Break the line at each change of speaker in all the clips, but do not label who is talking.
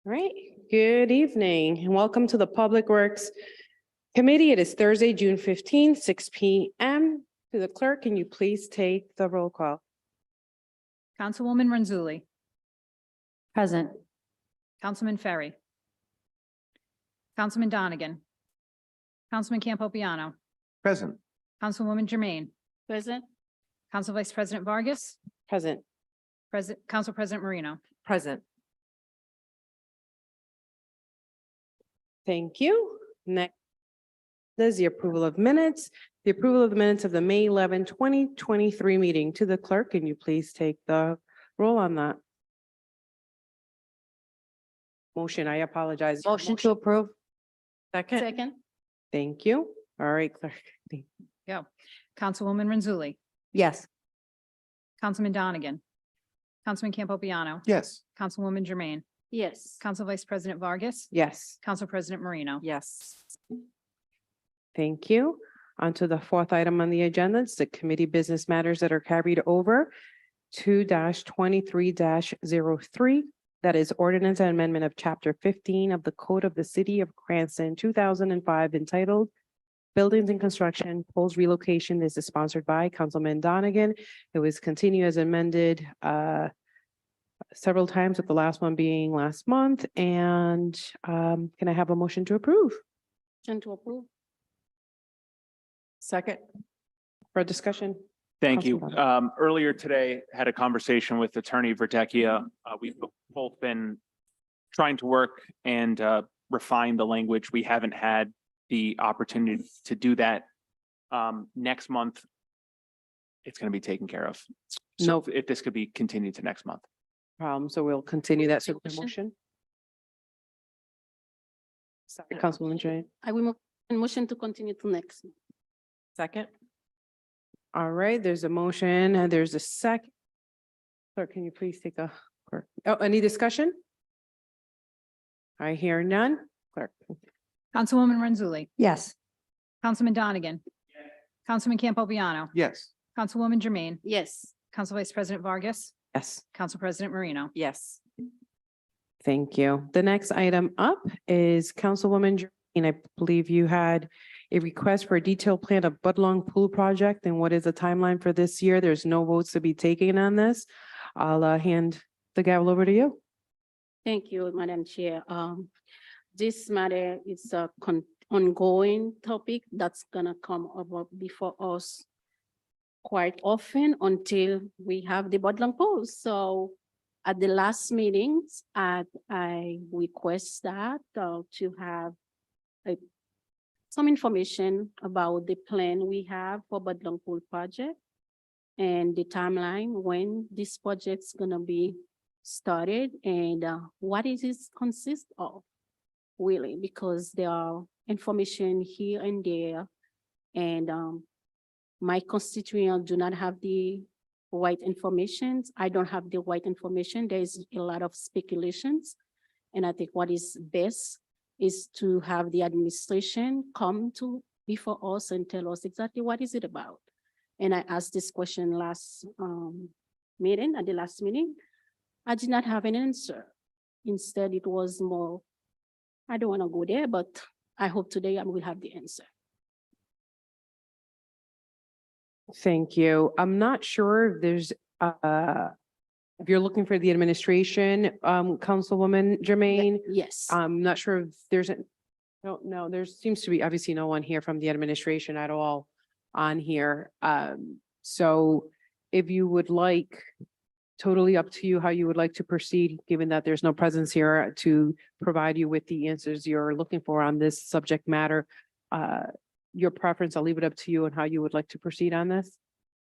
All right, good evening and welcome to the Public Works Committee. It is Thursday, June 15th, 6 p.m. To the clerk, can you please take the roll call?
Councilwoman Renzulli.
Present.
Councilman Ferry. Councilman Donegan. Councilman Campopiano.
Present.
Councilwoman Jermaine.
Present.
Council Vice President Vargas.
Present.
Council President Marino.
Present.
Thank you. Next is the approval of minutes. The approval of the minutes of the May 11, 2023 meeting. To the clerk, can you please take the roll on that? Motion, I apologize.
Motion to approve.
Second.
Second.
Thank you. All right, clerk.
Go. Councilwoman Renzulli.
Yes.
Councilman Donegan. Councilman Campopiano.
Yes.
Councilwoman Jermaine.
Yes.
Council Vice President Vargas.
Yes.
Council President Marino.
Yes.
Thank you. On to the fourth item on the agenda, it's the committee business matters that are carried over. 2-23-03. That is ordinance and amendment of chapter 15 of the Code of the City of Cranston, 2005, entitled Buildings and Construction, Poles Relocation. This is sponsored by Councilman Donegan. It was continued as amended several times, with the last one being last month. And can I have a motion to approve?
Motion to approve.
Second. For discussion.
Thank you.
Councilman
Earlier today, had a conversation with Attorney Vertecchia. We've both been trying to work and refine the language. We haven't had the opportunity to do that. Next month, it's going to be taken care of. So
Nope.
if this could be continued to next month.
Problem, so we'll continue that. So motion. Sorry, Councilwoman Jane.
I will motion to continue to next.
Second. All right, there's a motion and there's a second. Clerk, can you please take a, oh, any discussion? I hear none. Clerk.
Councilwoman Renzulli.
Yes.
Councilman Donegan. Councilman Campopiano.
Yes.
Councilwoman Jermaine.
Yes.
Council Vice President Vargas.
Yes,
Council President Marino.
Yes.
thank you. The next item up is Councilwoman Jermaine. I believe you had a request for a detailed plan of Budlong Pool Project, and what is the timeline for this year? There's no votes to be taken on this. I'll hand the gavel over to you.
Thank you, Madam Chair. This matter is a ongoing topic that's gonna come up before us quite often until we have the Budlong polls. So at the last meetings, I request that to have some information about the plan we have for Budlong Pool project and the timeline when this project's gonna be started and what it is consist of, really, because there are information here and there, and my constituents do not have the right information. I don't have the right information. There is a lot of speculations, and I think what is best is to have the administration come to before us and tell us exactly what is it about. And I asked this question last meeting, at the last meeting. I did not have an answer. Instead, it was more, I don't want to go there, but I hope today I will have the answer.
Thank you. I'm not sure if there's, if you're looking for the administration, Councilwoman Jermaine,
Yes.
I'm not sure if there's, no, there seems to be obviously no one here from the administration at all on here. So if you would like, totally up to you how you would like to proceed, given that there's no presence here to provide you with the answers you're looking for on this subject matter. Your preference, I'll leave it up to you and how you would like to proceed on this.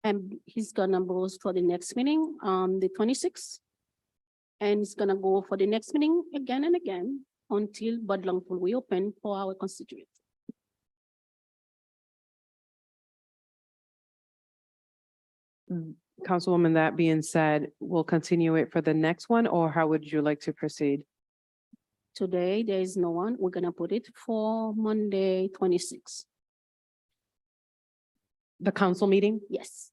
And he's gonna go for the next meeting on the 26th. And he's gonna go for the next meeting again and again until Budlong Pool we open for our constituents.
Councilwoman, that being said, we'll continue it for the next one, or how would you like to proceed?
Today, there is no one. We're gonna put it for Monday, 26th.
The council meeting?
Yes.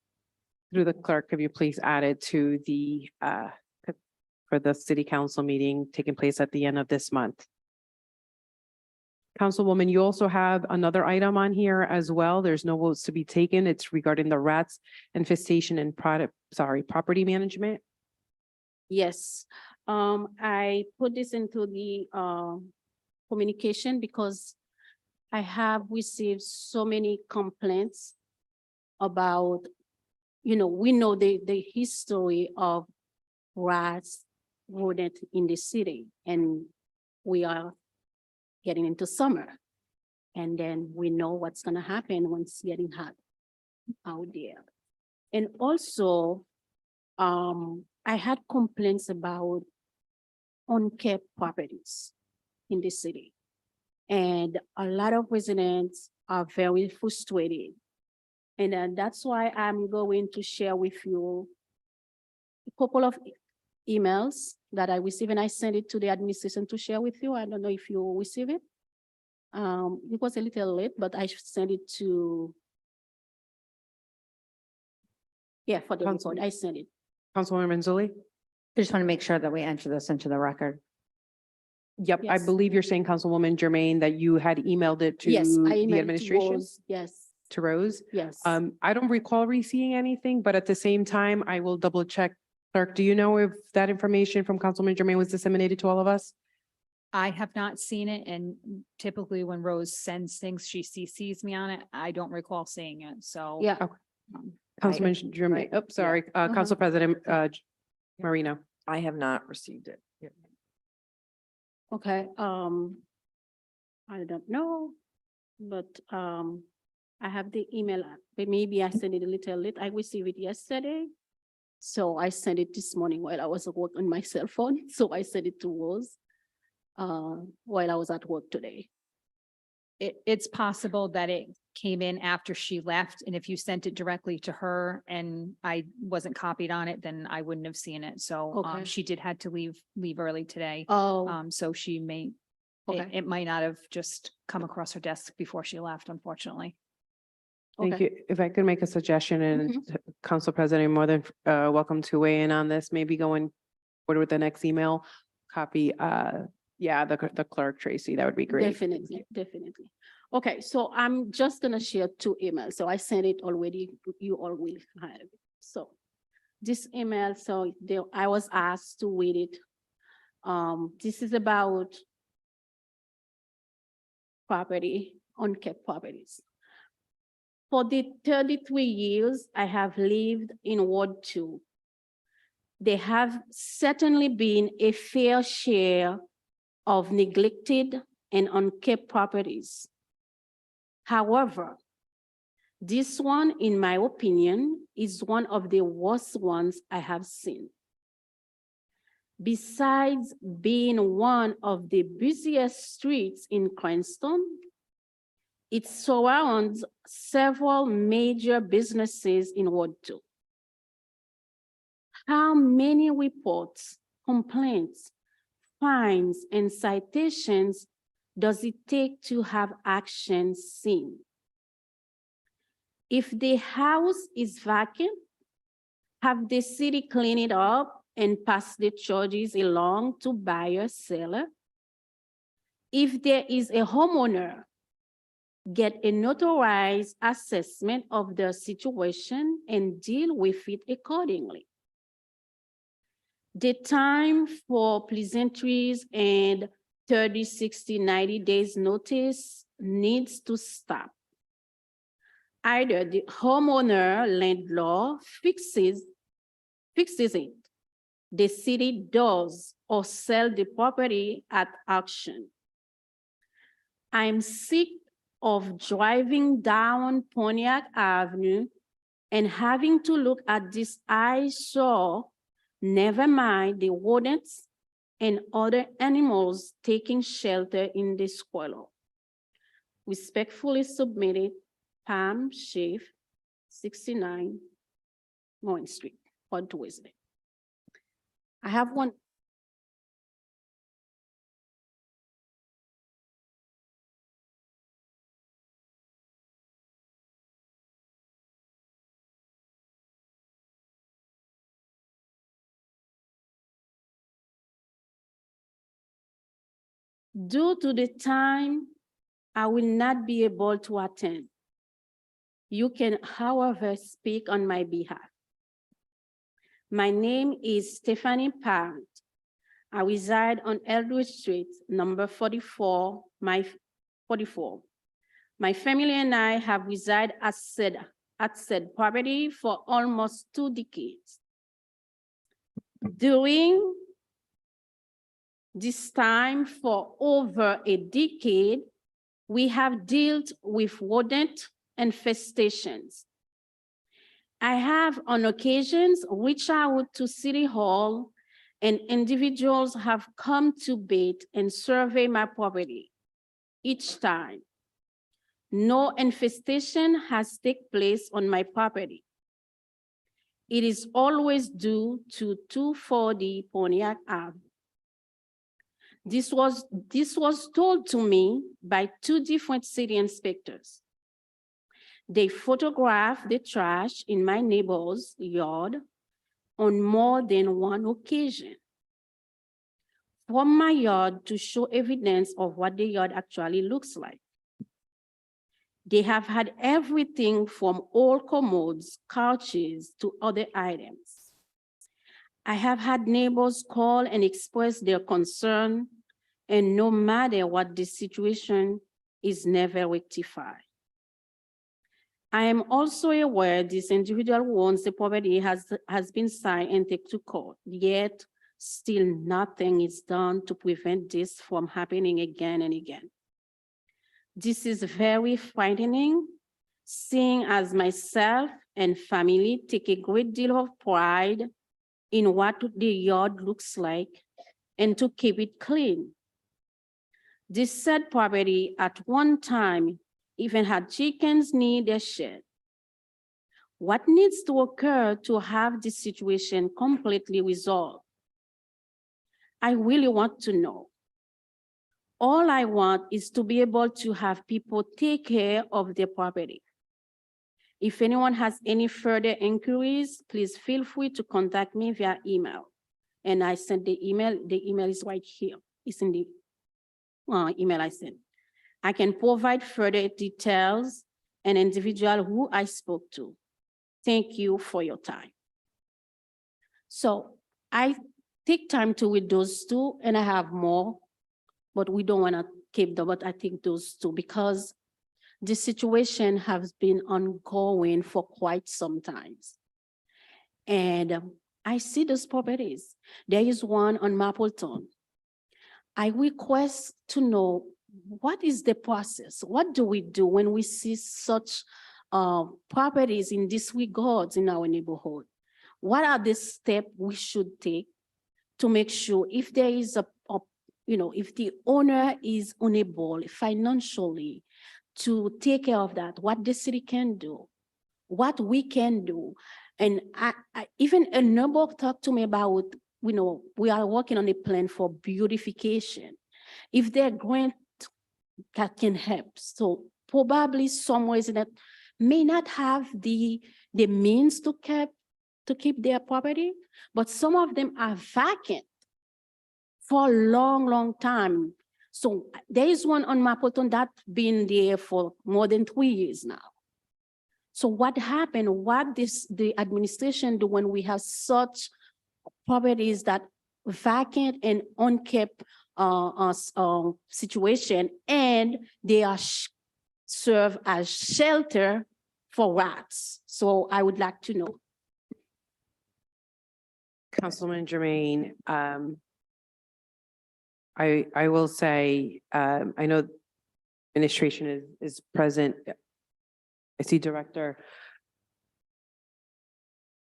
Through the clerk, could you please add it to the for the city council meeting taking place at the end of this month. Councilwoman, you also have another item on here as well. There's no votes to be taken. It's regarding the rats infestation and property management.
Yes, I put this into the communication because I have received so many complaints about, we know the history of rats, rodent in the city, and we are getting into summer. And then we know what's gonna happen when it's getting hot out there. And also, I had complaints about unkept properties in the city. And a lot of residents are very frustrated. And that's why I'm going to share with you a couple of emails that I received, and I sent it to the administration to share with you. I don't know if you receive it. It was a little late, but I sent it to, for the
Council-
report, I sent it.
Councilwoman Manzulli?
I just want to make sure that we enter this into the record.
Yep, I
Yes.
believe you're saying, Councilwoman Jermaine, that you had emailed it to
Yes, I
the
emailed to
administration,
Rose. Yes,
to Rose.
yes.
I don't recall receiving anything, but at the same time, I will double check. Clerk, do you know if that information from Councilwoman Jermaine was disseminated to all of us?
I have not seen it, and typically when Rose sends things, she CCs me on it. I don't recall seeing it, so.
Yeah,
Councilman Jermaine,
right,
oh, sorry, Council President, Marino.
I have not received it. Yeah.
okay, I don't know, but, I have the email, but maybe I sent it a little late. I received it yesterday. So I sent it this morning while I was at work on my cell phone, so I sent it to Rose, while I was at work today.
It's possible that it came in after she left, and if you sent it directly to her and I wasn't copied on it, then I wouldn't have seen it. So,
Okay.
she did had to leave early today.
Oh,
So she may,
okay,
it might not have just come across her desk before she left, unfortunately.
Thank
okay.
you. If I could make a suggestion, and Council President, you're more than welcome to weigh in on this, maybe going forward with the next email, copy, the clerk, Tracy, that would be great.
Definitely, definitely. Okay, so I'm just gonna share two emails. So I sent it already, you all will have it. So this email, so I was asked to read it. This is about property, unkept properties. For the 33 years I have lived in Ward 2, there have certainly been a fair share of neglected and unkept properties. However, this one, in my opinion, is one of the worst ones I have seen. Besides being one of the busiest streets in Cranston, it surrounds several major businesses in Ward 2. How many reports, complaints, fines, and citations does it take to have action seen? If the house is vacant, have the city clean it up and pass the charges along to buyer, seller? If there is a homeowner, get a notarized assessment of the situation and deal with it accordingly. The time for pleasantries and 30, 60, 90 days notice needs to stop. Either the homeowner landlord fixes it, the city does, or sell the property at auction. I'm sick of driving down Pontiac Avenue and having to look at this eyesore, never mind the rodents and other animals taking shelter in the squalor. Respectfully submitted, Pam Schiff, 69 Moen Street, Port Wesley. I have one Due to the time, I will not be able to attend. You can, however, speak on my behalf. My name is Stephanie Parent. I reside on Eldridge Street, number 44, 44. My family and I have resided at said property for almost 2 decades. During this time, for over a decade, we have dealt with rodent infestations. I have on occasions reached out to City Hall, and individuals have come to bait and survey my property. Each time, no infestation has taken place on my property. It is always due to 240 Pontiac Ave. This was told to me by 2 different city inspectors. They photographed the trash in my neighbor's yard on more than 1 occasion. From my yard to show evidence of what the yard actually looks like. They have had everything from old commodes, couches, to other items. I have had neighbors call and express their concern, and no matter what the situation is never rectified. I am also aware this individual who owns the property has been signed and taken to court, yet still nothing is done to prevent this from happening again and again. This is very frightening, seeing as myself and family take a great deal of pride in what the yard looks like and to keep it clean. This said property at one time even had chickens near their shed. What needs to occur to have this situation completely resolved? I really want to know. All I want is to be able to have people take care of their property. If anyone has any further inquiries, please feel free to contact me via email. And I sent the email is right here. It's in the email I sent. I can provide further details and individual who I spoke to. Thank you for your time. So I take time to read those 2, and I have more, but we don't want to keep them, but I think those 2 because the situation has been ongoing for quite some time. And I see those properties. There is one on Mapleton. I request to know, what is the process? What do we do when we see such properties in this regards in our neighborhood? What are the steps we should take to make sure if there is if the owner is unable financially to take care of that, what the city can do, what we can do. And even a neighbor talked to me about, we are working on a plan for beautification. If they're grant that can help. So probably some ways that may not have the means to keep their property, but some of them are vacant for a long, long time. So there is one on Mapleton that's been there for more than 3 years now. So what happened, what the administration do when we have such properties that vacant and unkept situation, and they are serve as shelter for rats? So I would like to know.
Councilman Jermaine, I will say, I know administration is present. I see Director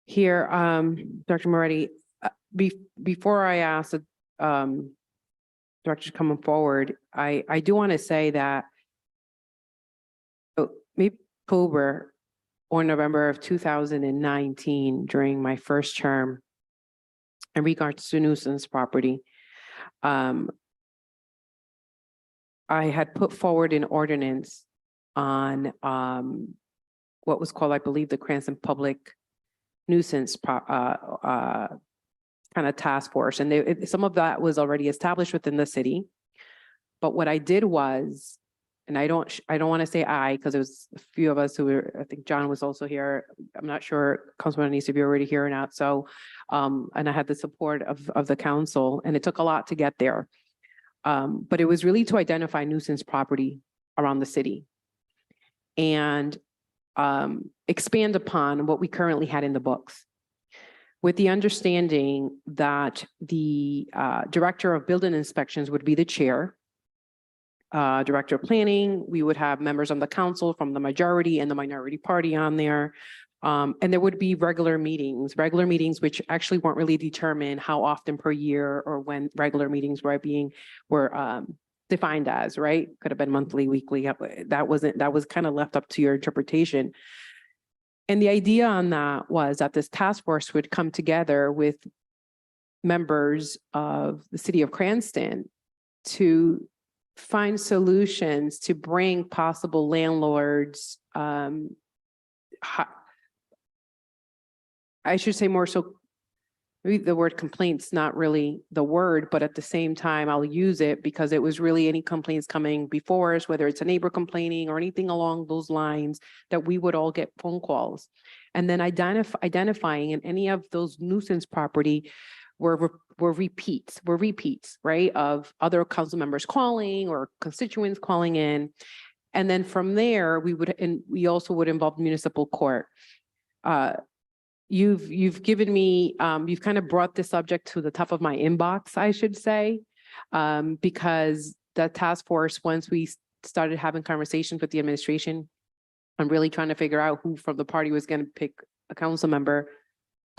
here, Dr. Moretti. Before I ask the director coming forward, I do want to say that maybe October or November of 2019, during my first term, in regards to nuisance property, I had put forward an ordinance on what was called, I believe, the Cranston Public Nuisance kind of task force. And some of that was already established within the city. But what I did was, and I don't want to say I, because it was a few of us who were, I think John was also here. I'm not sure Councilman needs to be already here or not. So, and I had the support of the council, and it took a lot to get there. But it was really to identify nuisance property around the city and expand upon what we currently had in the books, with the understanding that the director of building inspections would be the chair. Director of planning, we would have members on the council from the majority and the minority party on there. And there would be regular meetings which actually weren't really determined how often per year or when regular meetings were defined as, right? Could have been monthly, weekly. That was kind of left up to your interpretation. And the idea on that was that this task force would come together with members of the city of Cranston to find solutions to bring possible landlords, I should say more so, maybe the word complaints, not really the word, but at the same time, I'll use it because it was really any complaints coming before us, whether it's a neighbor complaining or anything along those lines, that we would all get phone calls. And then identifying in any of those nuisance property were repeats, right? Of other council members calling or constituents calling in. And then from there, we also would involve municipal court. You've given me, you've kind of brought this subject to the top of my inbox, I should say, because the task force, once we started having conversations with the administration, I'm really trying to figure out who from the party was going to pick a council member.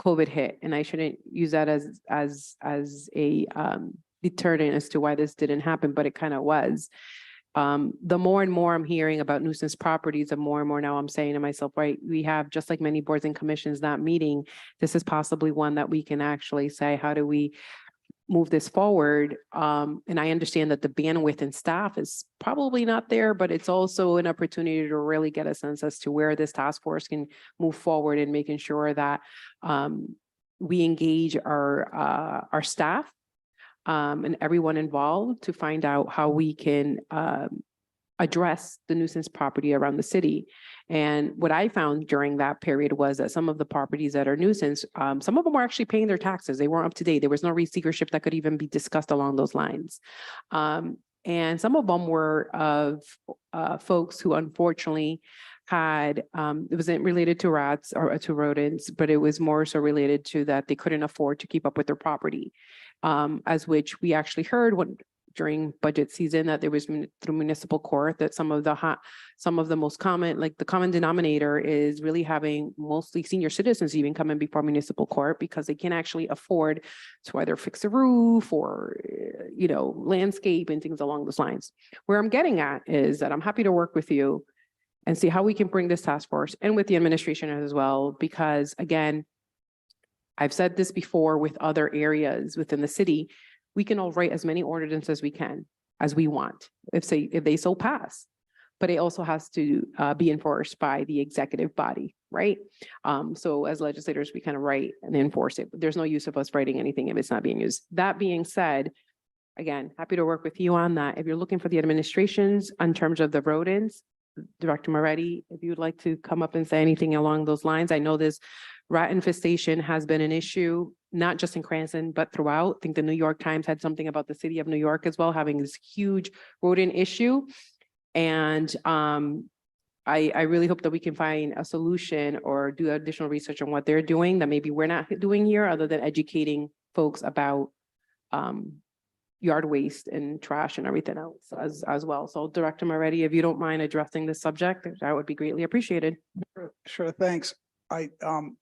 COVID hit, and I shouldn't use that as a deterrent as to why this didn't happen, but it kind of was. The more and more I'm hearing about nuisance properties, the more and more now I'm saying to myself, right, we have, just like many boards and commissions not meeting, this is possibly one that we can actually say, how do we move this forward? And I understand that the bandwidth and staff is probably not there, but it's also an opportunity to really get a sense as to where this task force can move forward in making sure that we engage our staff and everyone involved to find out how we can address the nuisance property around the city. And what I found during that period was that some of the properties that are nuisance, some of them were actually paying their taxes. They weren't up to date. There was no receivership that could even be discussed along those lines. And some of them were of folks who unfortunately had, it wasn't related to rats or to rodents, but it was more so related to that they couldn't afford to keep up with their property. As which we actually heard during budget season that there was through municipal court that some of the most common, like the common denominator is really having mostly senior citizens even coming before municipal court because they can't actually afford to either fix a roof or, landscape and things along those lines. Where I'm getting at is that I'm happy to work with you and see how we can bring this task force and with the administration as well, because again, I've said this before with other areas within the city, we can all write as many ordinances as we can, as we want, if they so pass. But it also has to be enforced by the executive body, right? So as legislators, we kind of write and enforce it. But there's no use of us writing anything if it's not being used. That being said, again, happy to work with you on that. If you're looking for the administrations in terms of the rodents, Director Moretti, if you would like to come up and say anything along those lines. I know this rat infestation has been an issue, not just in Cranston, but throughout. I think the New York Times had something about the city of New York as well, having this huge rodent issue. And I really hope that we can find a solution or do additional research on what they're doing that maybe we're not doing here, other than educating folks about yard waste and trash and everything else as well. So Director Moretti, if you don't mind addressing this subject, that would be greatly appreciated.
Sure, thanks.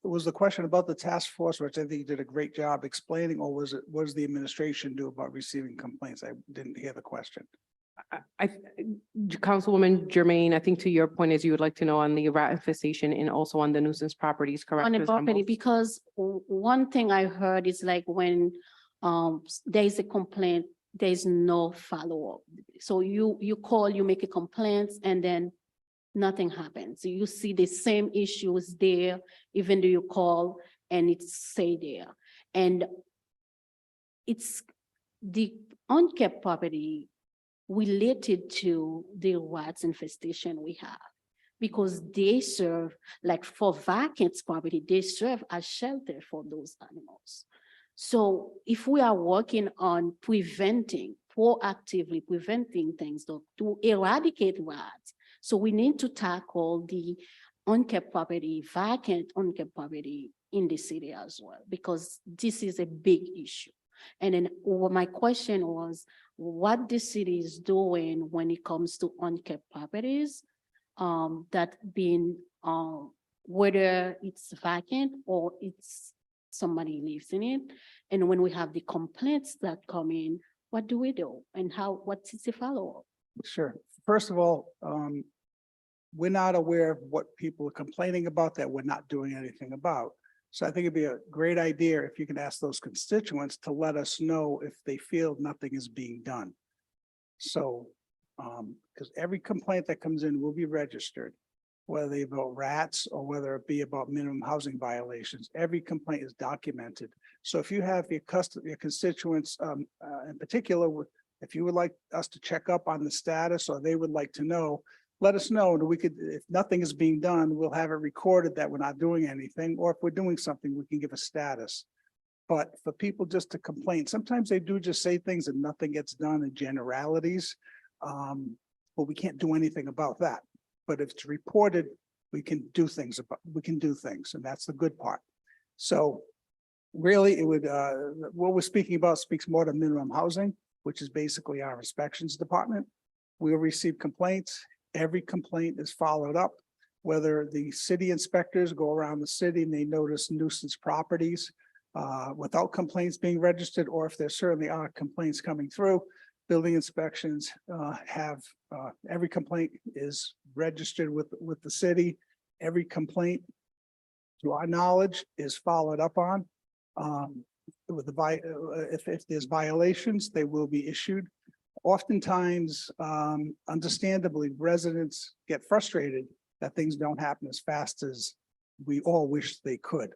Was the question about the task force, which I think you did a great job explaining, or what does the administration do about receiving complaints? I didn't hear the question.
Councilwoman Germain, I think to your point is you would like to know on the rat infestation and also on the nuisance properties, correct?
On the
Ms.
property,
Campbell?
because one thing I heard is like when there is a complaint, there's no follow-up. So you call, you make a complaint, and then nothing happens. You see the same issues there, even though you call and it's stay there. And it's the unkept property. related to the rats infestation we have. Because they serve, like for vacant property, they serve as shelter for those animals. So if we are working on proactively preventing things to eradicate rats, so we need to tackle the unkept property, vacant unkept property in the city as well, because this is a big issue. And then my question was, what the city is doing when it comes to unkept properties, that being, whether it's vacant or it's somebody lives in it. And when we have the complaints that come in, what do we do? And what is the follow-up?
Sure. First of all, we're not aware of what people are complaining about that we're not doing anything about. So I think it'd be a great idea if you can ask those constituents to let us know if they feel nothing is being done. So, because every complaint that comes in will be registered, whether they about rats or whether it be about minimum housing violations, every complaint is documented. So if you have your constituents, in particular, if you would like us to check up on the status or they would like to know, let us know, and we could, if nothing is being done, we'll have it recorded that we're not doing anything, or if we're doing something, we can give a status. But for people just to complain, sometimes they do just say things and nothing gets done in generalities. But we can't do anything about that. But if it's reported, we can do things, and that's the good part. So really, it would, what we're speaking about speaks more to minimum housing, which is basically our inspections department. We'll receive complaints. Every complaint is followed up, whether the city inspectors go around the city and they notice nuisance properties without complaints being registered, or if there certainly are complaints coming through, building inspections have every complaint is registered with the city. Every complaint, to our knowledge, is followed up on. With if there's violations, they will be issued. Oftentimes, understandably, residents get frustrated that things don't happen as fast as we all wish they could.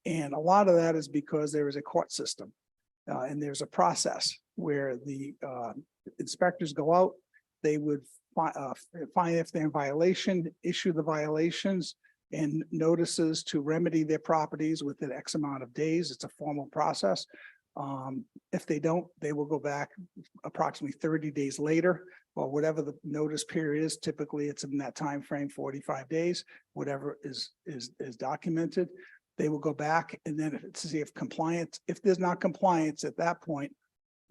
And a lot of that is because there is a court system and there's a process where the inspectors go out, they would find if they're in violation, issue the violations and notices to remedy their properties within X amount of days. It's a formal process. If they don't, they will go back approximately 30 days later, or whatever the notice period is. Typically, it's in that time frame, 45 days, whatever is documented. They will go back and then to see if compliance, if there's not compliance at that point,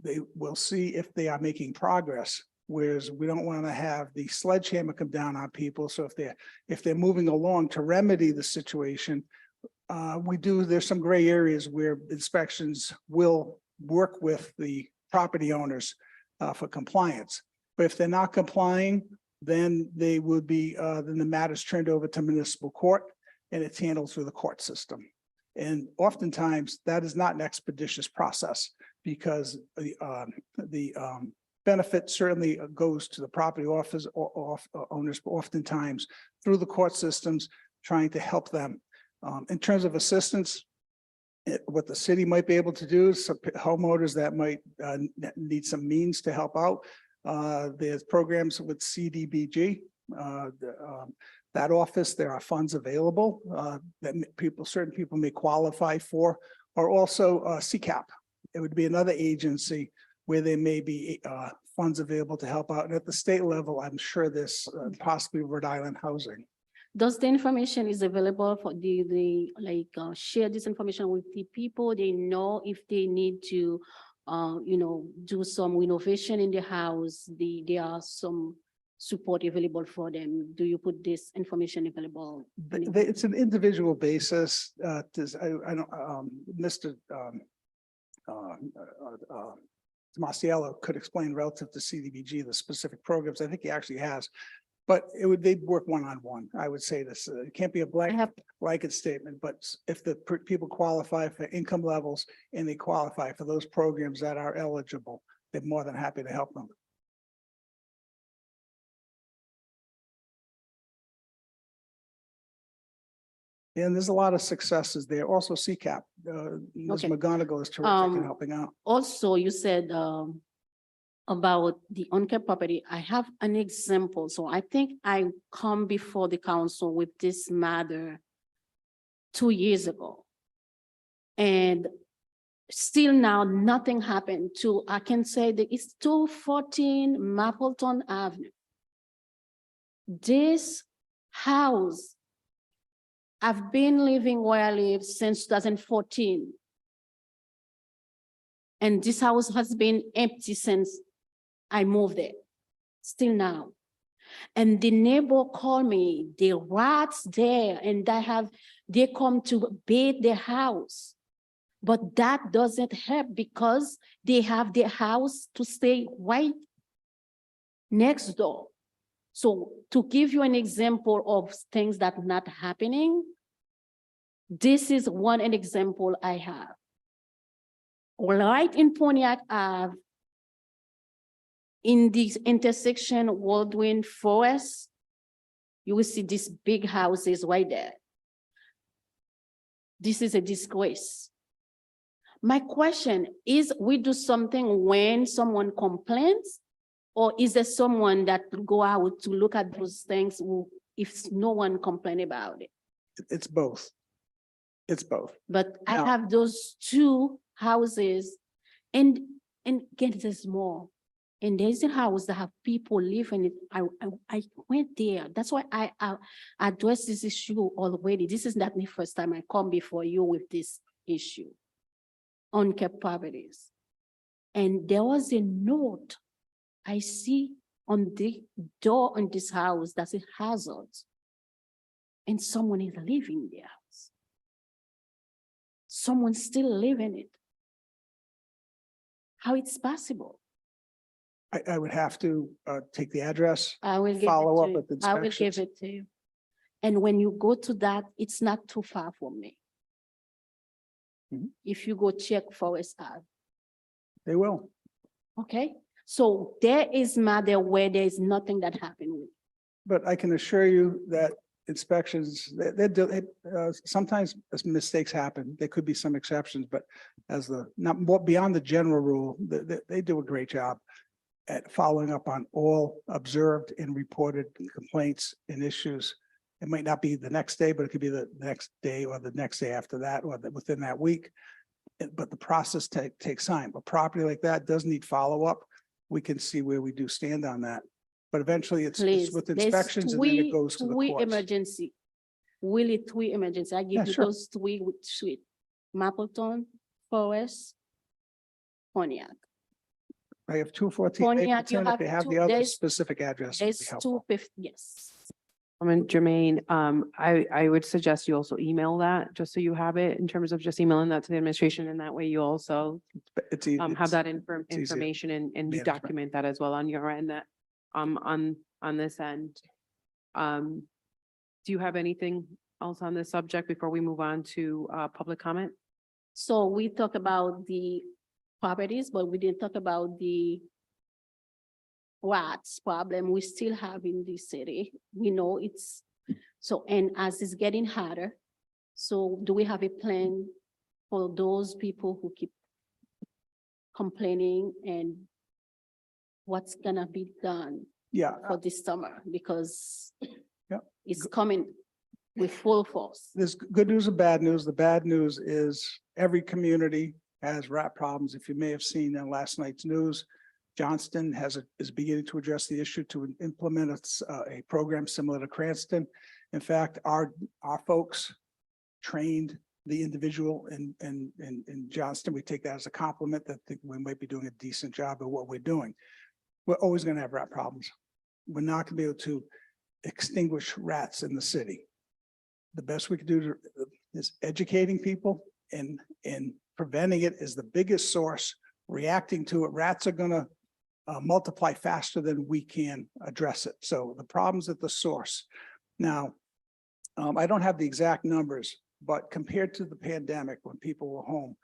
they will see if they are making progress. Whereas we don't want to have the sledgehammer come down on people. So if they're moving along to remedy the situation, there's some gray areas where inspections will work with the property owners for compliance. But if they're not complying, then they would be, then the matter is turned over to municipal court and it's handled through the court system. And oftentimes that is not an expeditious process because the benefit certainly goes to the property office or owners, but oftentimes through the court systems, trying to help them. In terms of assistance, what the city might be able to do, some homeowners that might need some means to help out. There's programs with CDBG. That office, there are funds available that certain people may qualify for, or also CCAP. It would be another agency where there may be funds available to help out. And at the state level, I'm sure there's possibly Rhode Island Housing.
Does the information is available for share this information with the people? They know if they need to, do some renovation in the house, there are some support available for them. Do you put this information available?
It's an individual basis. Mr. Marciello could explain relative to CDBG, the specific programs. I think he actually has. But they'd work one-on-one. I would say this, it can't be a blanket statement, but if the people qualify for income levels and they qualify for those programs that are eligible, they're more than happy to help them. And there's a lot of successes there. Also CCAP, Ms.
Okay.
McGonigal is terrific in helping out.
Also, you said about the unkept property, I have an example. So I think I come before the council with this matter 2 years ago. And still now, nothing happened to, I can say that it's 214 Mapleton Avenue. This house, I've been living where I live since 2014. And this house has been empty since I moved there, still now. And the neighbor called me, the rats there, and they come to bathe their house. But that doesn't help because they have their house to stay right next door. So to give you an example of things that are not happening, this is an example I have. Right in Pontiac Ave, in this intersection Waldwin Forest, you will see these big houses right there. This is a disgrace. My question is, we do something when someone complains, or is there someone that will go out to look at those things if no one complain about it?
It's both. It's both.
But I
Now-
have those two houses, and again, there's more. And there's a house that have people live in it. I went there. That's why I addressed this issue already. This is not the first time I come before you with this issue. Unkept properties. And there was a note I see on the door on this house that's a hazard. And someone is living there. Someone's still living it. How it's possible?
I would have to take the address,
I will give it
follow
to
up
you.
with
I will give
inspections.
it to you. And when you go to that, it's not too far from me.
Mhm.
If you go check Forest Ave,
They will.
okay? So there is matter where there is nothing that happened with.
But I can assure you that inspections, sometimes as mistakes happen. There could be some exceptions, but as not more beyond the general rule, they do a great job at following up on all observed and reported complaints and issues. It might not be the next day, but it could be the next day or the next day after that, or within that week. But the process takes time. A property like that does need follow-up. We can see where we do stand on that. But eventually it's
Please,
with
there's
inspections and then it goes to the
three
courts.
emergency. Really, three emergency. I
Yeah,
give you
sure.
those three with suite. Mapleton, Forest, Pontiac.
I have 214
Pontiac, you
Mapleton. If
have
you have
two-
the other
there's-
specific address, it'd be
There's
helpful.
250, yes.
Jermaine, I would suggest you also email that, just so you have it in terms of just emailing that to the administration, and that way you also
It's
have that
easier.
information and you
management.
document that as well on your end, that on this end. Do you have anything else on this subject before we move on to public comment?
So we talk about the properties, but we didn't talk about the rats problem we still have in the city. We know it's, so, and as it's getting harder, so do we have a plan for those people who keep complaining, and what's gonna be done
Yeah,
for this summer? Because
Yep.
it's coming with full force.
there's good news and bad news. The bad news is every community has rat problems. If you may have seen in last night's news, Johnston is beginning to address the issue to implement a program similar to Cranston. In fact, our folks trained the individual in Johnston. We take that as a compliment that we might be doing a decent job of what we're doing. We're always going to have rat problems. We're not going to be able to extinguish rats in the city. The best we can do is educating people, and preventing it is the biggest source. Reacting to it, rats are going to multiply faster than we can address it. So the problem's at the source. Now, I don't have the exact numbers, but compared to the pandemic, when people were home,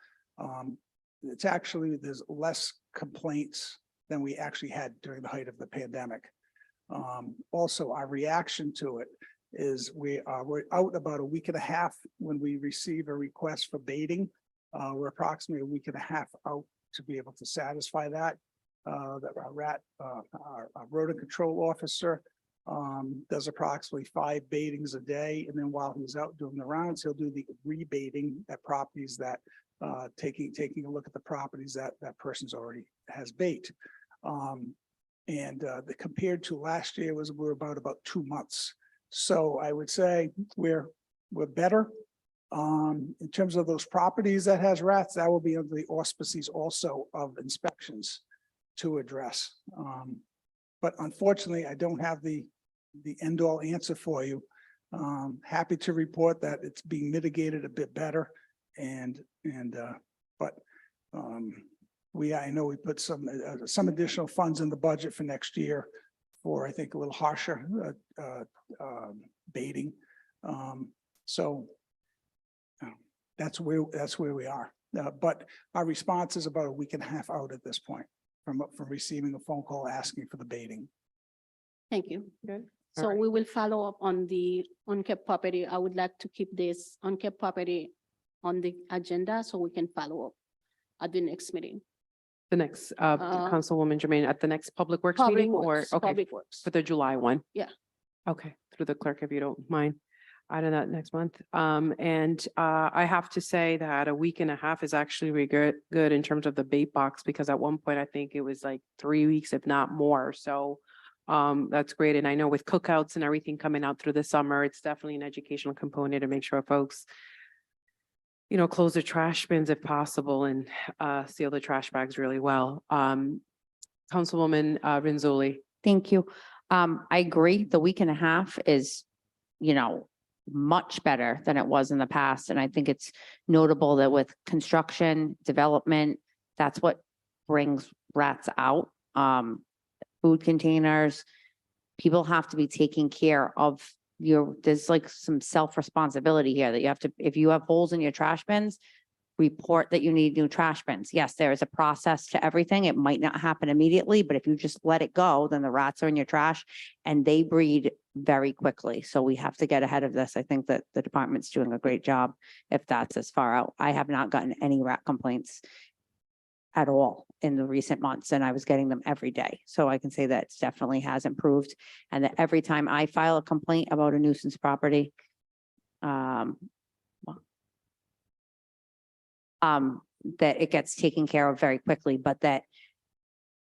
it's actually, there's less complaints than we actually had during the height of the pandemic. Also, our reaction to it is we're out about a week and a half when we receive a request for baiting. We're approximately a week and a half out to be able to satisfy that. that our rodent control officer does approximately 5 baitings a day. And then while he's out doing the rounds, he'll do the rebaiting at properties that taking a look at the properties that that person's already has bait. Compared to last year we're about 2 months. So I would say we're better. In terms of those properties that has rats, that will be under the auspices also of inspections to address. But unfortunately, I don't have the end all answer for you. Happy to report that it's being mitigated a bit better I know we put some additional funds in the budget for next year for, I think, a little harsher baiting. So that's where we are. But our response is about a week and a half out at this point from receiving a phone call asking for the baiting.
Thank you.
Good.
So
right.
we will follow up on the unkept property. I would like to keep this unkept property on the agenda so we can follow up at the next meeting.
The next, Councilwoman Jermaine, at the next Public Works
Public
meeting or,
Works,
okay,
Public Works.
for the July one?
Yeah.
Okay, through the clerk, if you don't mind. I do that next month. I have to say that a week and a half is actually really good in terms of the bait box, because at one point I think it was like 3 weeks, if not more. So that's great. And I know with cookouts and everything coming out through the summer, it's definitely an educational component to make sure folks, you know, close the trash bins if possible and seal the trash bags really well. Councilwoman Renzulli.
Thank you. I agree. The week and a half is, much better than it was in the past. And I think it's notable that with construction, development, that's what brings rats out. Food containers, people have to be taking care of there's like some self-responsibility here that you have to, if you have holes in your trash bins, report that you need new trash bins. Yes, there is a process to everything. It might not happen immediately, but if you just let it go, then the rats are in your trash and they breed very quickly. So we have to get ahead of this. I think that the department's doing a great job if that's as far out. I have not gotten any rat complaints at all in the recent months, and I was getting them every day. So I can say that it definitely has improved, and that every time I file a complaint about a nuisance property, that it gets taken care of very quickly, but that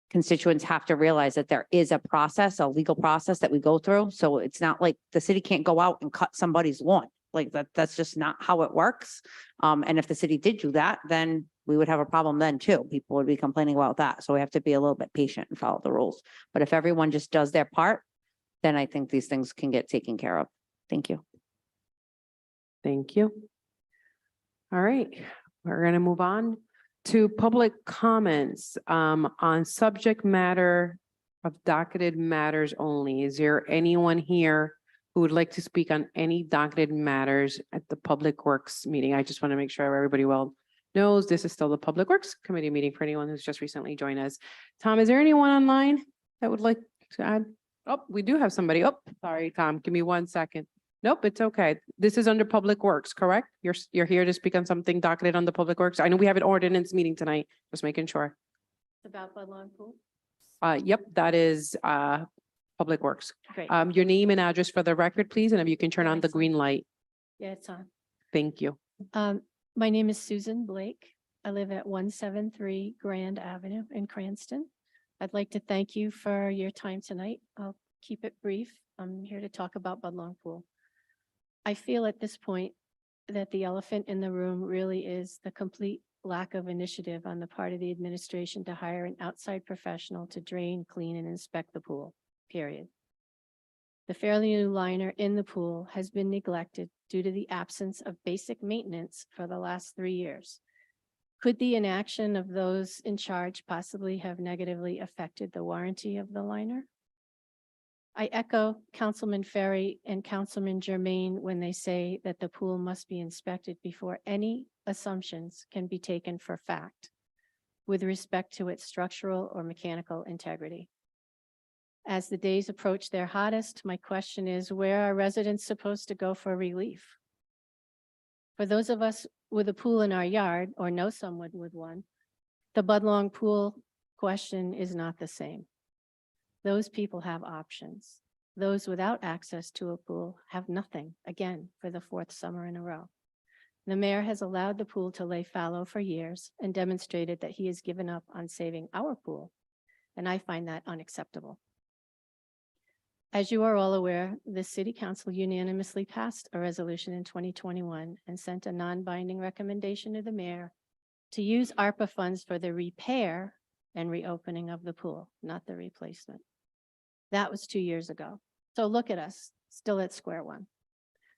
constituents have to realize that there is a process, a legal process that we go through. So it's not like the city can't go out and cut somebody's lawn. Like that's just not how it works. And if the city did do that, then we would have a problem then too. People would be complaining about that. So we have to be a little bit patient and follow the rules. But if everyone just does their part, then I think these things can get taken care of. Thank you.
Thank you. All right, we're going to move on to public comments on subject matter of docketed matters only. Is there anyone here who would like to speak on any docketed matters at the Public Works meeting? I just want to make sure everybody well knows this is still the Public Works Committee meeting for anyone who's just recently joined us. Tom, is there anyone online that would like to add? Oh, we do have somebody. Oh, sorry, Tom, give me 1 second. Nope, it's okay. This is under Public Works, correct? You're here to speak on something docketed on the Public Works. I know we have an ordinance meeting tonight, just making sure.
About Budlong Pool?
Yep, that is Public Works.
Great.
Your name and address for the record, please, and if you can turn on the green light.
Yeah, it's on.
Thank you.
My name is Susan Blake. I live at 173 Grand Avenue in Cranston. I'd like to thank you for your time tonight. I'll keep it brief. I'm here to talk about Budlong Pool. I feel at this point that the elephant in the room really is the complete lack of initiative on the part of the administration to hire an outside professional to drain, clean, and inspect the pool, period. The fairly new liner in the pool has been neglected due to the absence of basic maintenance for the last 3 years. Could the inaction of those in charge possibly have negatively affected the warranty of the liner? I echo Councilman Ferry and Councilman Jermaine when they say that the pool must be inspected before any assumptions can be taken for fact with respect to its structural or mechanical integrity. As the days approach their hottest, my question is, where are residents supposed to go for relief? For those of us with a pool in our yard or know someone with one, the Budlong Pool question is not the same. Those people have options. Those without access to a pool have nothing, again, for the fourth summer in a row. The mayor has allowed the pool to lay fallow for years and demonstrated that he has given up on saving our pool, and I find that unacceptable. As you are all aware, the city council unanimously passed a resolution in 2021 and sent a non-binding recommendation to the mayor to use ARPA funds for the repair and reopening of the pool, not the replacement. That was 2 years ago. So look at us, still at square one.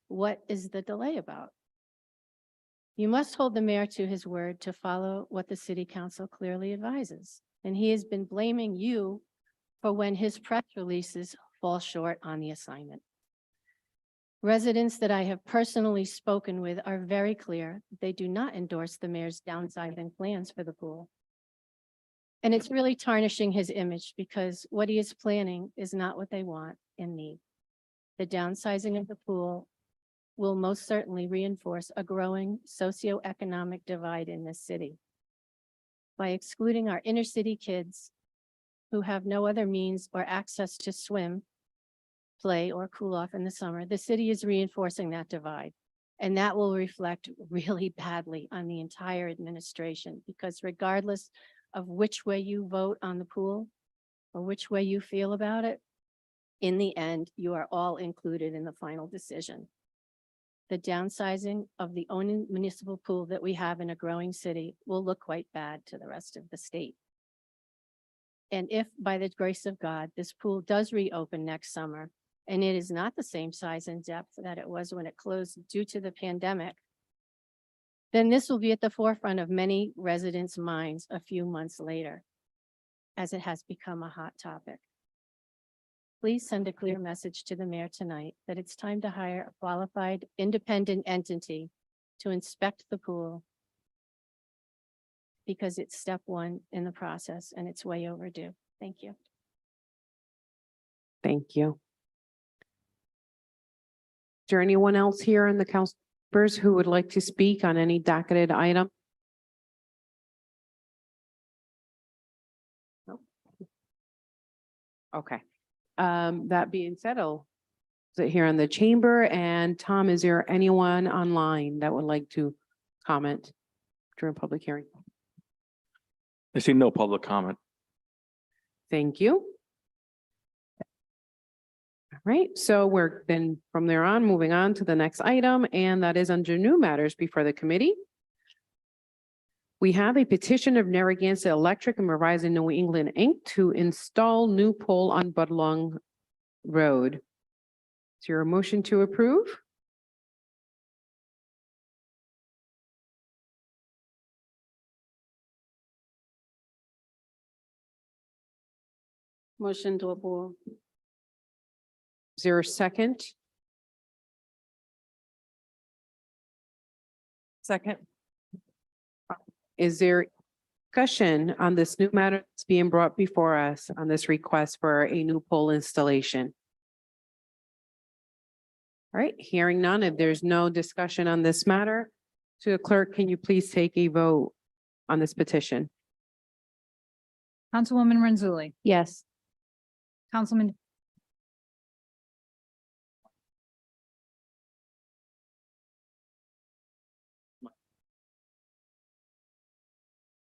What is the delay about? You must hold the mayor to his word to follow what the city council clearly advises. And he has been blaming you for when his press releases fall short on the assignment. Residents that I have personally spoken with are very clear that they do not endorse the mayor's downsizing plans for the pool. And it's really tarnishing his image because what he is planning is not what they want and need. The downsizing of the pool will most certainly reinforce a growing socioeconomic divide in this city. By excluding our inner city kids who have no other means or access to swim, play, or cool off in the summer, the city is reinforcing that divide. And that will reflect really badly on the entire administration, because regardless of which way you vote on the pool or which way you feel about it, in the end, you are all included in the final decision. The downsizing of the only municipal pool that we have in a growing city will look quite bad to the rest of the state. And if by the grace of God, this pool does reopen next summer, and it is not the same size and depth that it was when it closed due to the pandemic, then this will be at the forefront of many residents' minds a few months later, as it has become a hot topic. Please send a clear message to the mayor tonight that it's time to hire a qualified, independent entity to inspect the pool, because it's step one in the process and it's way overdue. Thank you.
Thank you. Is there anyone else here in the council members who would like to speak on any docketed item? No. Okay. That being said, I'll sit here in the chamber, and Tom, is there anyone online that would like to comment during public hearing?
I see no public comment.
Thank you. All right, so we're then from there on, moving on to the next item, and that is under new matters before the committee. We have a petition of Narragansett Electric and Verizon New England, Inc. to install new pole on Budlong Road. Is there a motion to approve?
Motion to approve.
Is there a second?
Second.
Is there discussion on this new matter that's being brought before us on this request for a new pole installation? All right, hearing none, if there's no discussion on this matter, to the clerk, can you please take a vote on this petition?
Councilwoman Renzulli,
Yes.
Councilman,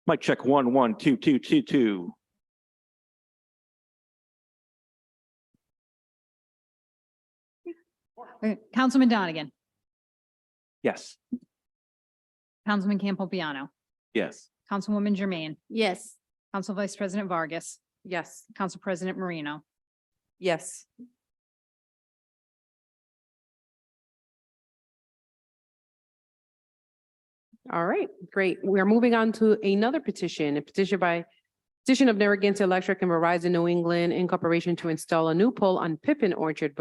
Mic check 1 1 2 2 2 2.
Councilman Donegan,
Yes.
Councilman Campopiano,
Yes.
Councilwoman Jermaine,
Yes.
Council Vice President Vargas,
Yes.
Council President Marino.
Yes.
All right, great. We're moving on to another petition, a petition of Narragansett Electric and Verizon New England Incorporation to install a new pole on Pippin Orchard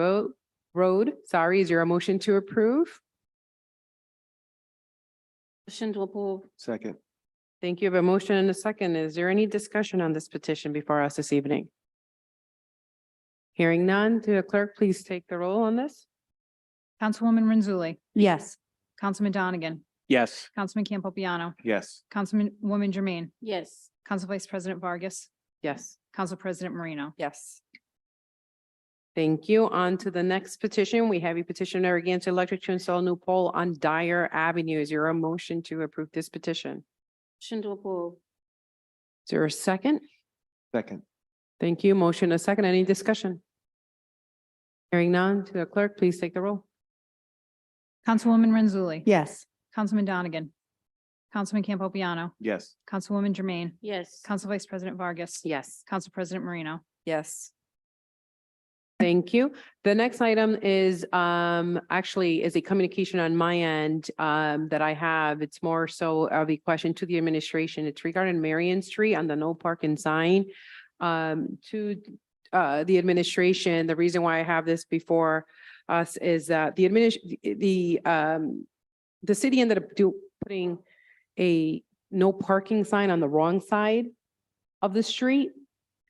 Road. Sorry, is there a motion to approve?
Motion to approve.
Second.
Thank you. I have a motion and a second. Is there any discussion on this petition before us this evening? Hearing none, to the clerk, please take the roll on this.
Councilwoman Renzulli,
Yes.
Councilman Donegan,
Yes.
Councilman Campopiano,
Yes.
Councilwoman Jermaine,
Yes.
Council Vice President Vargas,
Yes.
Council President Marino.
Yes.
Thank you. On to the next petition. We have a petitioner against electric to install new pole on Dyer Avenue. Is there a motion to approve this petition?
Motion to approve.
Is there a second?
Second.
Thank you. Motion a second. Any discussion? Hearing none, to the clerk, please take the roll.
Councilwoman Renzulli.
Yes.
Councilman Donegan. Councilman Campopiano.
Yes.
Councilwoman Jermaine.
Yes.
Council Vice President Vargas.
Yes.
Council President Marino.
Yes.
Thank you. The next item is actually is a communication on my end that I have. It's more so of a question to the administration. It's regarding Marion Street on the no parking sign. To the administration, the reason why I have this before us is that the city ended up putting a no parking sign on the wrong side of the street.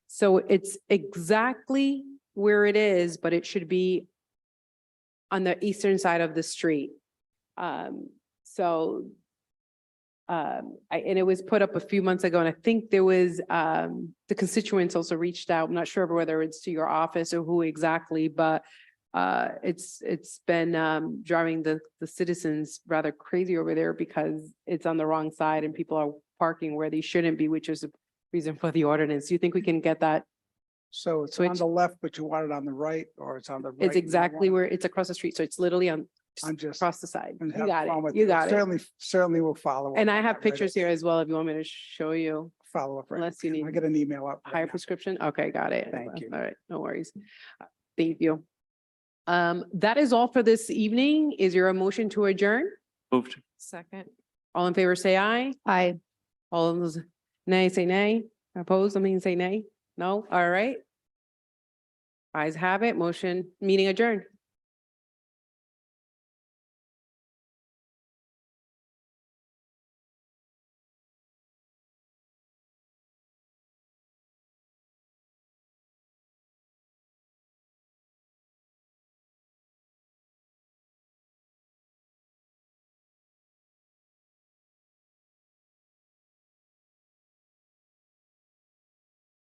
So it's exactly where it is, but it should be on the eastern side of the street. And it was put up a few months ago, and I think there was, the constituents also reached out. I'm not sure whether it's to your office or who exactly, but it's been driving the citizens rather crazy over there because it's on the wrong side and people are parking where they shouldn't be, which is the reason for the ordinance. Do you think we can get that?
So it's on
Switch.
the left, but you want it on the right, or it's on the right?
It's
and you
exactly
want
where it's across the street. So it's literally on
I'm just-
across the side.
and
You
have
got
fun
it.
with
You got it.
Certainly will follow. up
And I
on
have
that right
pictures here
away.
as well if you want me to show you.
Follow up. right
Unless you
away.
need
I get an email up. right
higher
now.
prescription. Okay, got it.
Thank you.
All right, no worries. Thank you. That is all for this evening. Is there a motion to adjourn?
Moved.
Second.
All in favor, say aye.
Aye.
All of those nay, say nay. Opposed, I mean, say nay. No, all right. Ayes have it. Motion, meeting adjourned.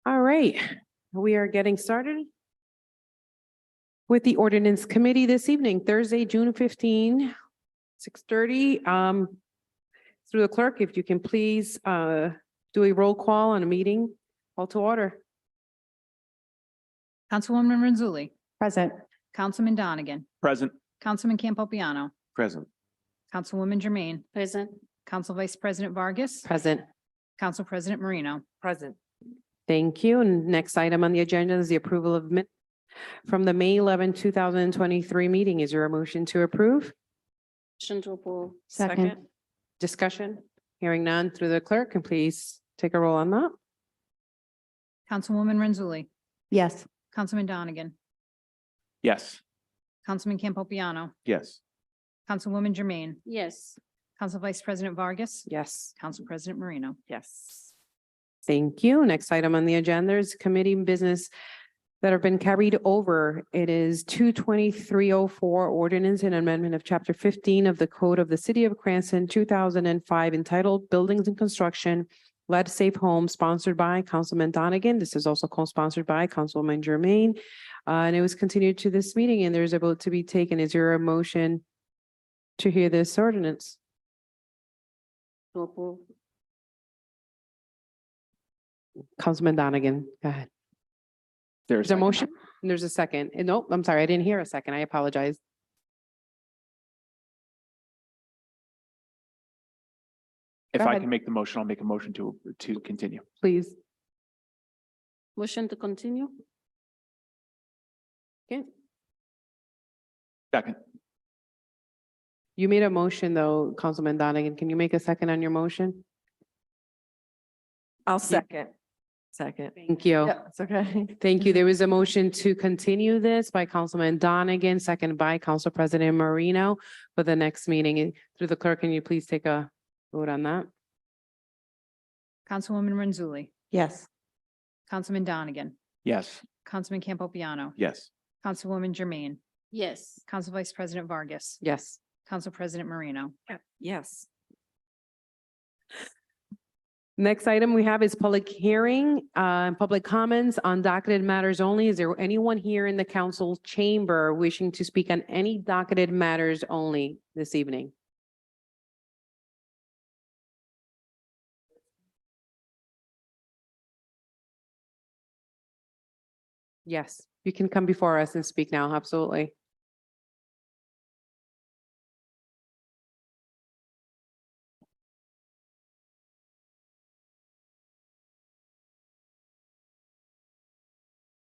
All right, we are getting started with the ordinance committee this evening, Thursday, June 15, 6:30. Through the clerk, if you can please do a roll call on a meeting, call to order.
Councilwoman Renzulli.
Present.
Councilman Donegan.
Present.
Councilman Campopiano.
Present.
Councilwoman Jermaine.
Present.
Council Vice President Vargas.
Present.
Council President Marino.
Present.
Thank you. And next item on the agenda is the approval of minutes from the May 11, 2023 meeting. Is there a motion to approve?
Motion to approve.
Second.
Discussion? Hearing none through the clerk, and please take a roll on that.
Councilwoman Renzulli.
Yes.
Councilman Donegan.
Yes.
Councilman Campopiano.
Yes.
Councilwoman Jermaine.
Yes.
Council Vice President Vargas.
Yes.
Council President Marino.
Yes.
Thank you. Next item on the agenda is committee business that have been carried over. It is 22304 ordinance and amendment of chapter 15 of the Code of the City of Cranston, 2005, entitled Buildings and Construction, Lead Safe Home, sponsored by Councilman Donegan. This is also co-sponsored by Councilwoman Jermaine. And it was continued to this meeting, and there's a vote to be taken. Is there a motion to hear this ordinance?
To approve.
Councilman Donegan, go ahead.
There's
There's a motion? And there's a second. Nope, I'm sorry, I didn't hear a second. I apologize.
If
Go
I
ahead.
can make the motion, I'll make a motion to continue.
Please.
Motion to continue.
Okay.
Second.
You made a motion though, Councilman Donegan. Can you make a second on your motion?
I'll second. Second.
Thank you.
Yeah, it's okay.
Thank you. There was a motion to continue this by Councilman Donegan, second by Council President Marino for the next meeting. Through the clerk, can you please take a vote on that?
Councilwoman Renzulli.
Yes.
Councilman Donegan.
Yes.
Councilman Campopiano.
Yes.
Councilwoman Jermaine.
Yes.
Council Vice President Vargas.
Yes.
Council President Marino.
Yes.
Next item we have is public hearing, public comments on docketed matters only. Is there anyone here in the council chamber wishing to speak on any docketed matters only this evening? Yes, you can come before us and speak now. Absolutely.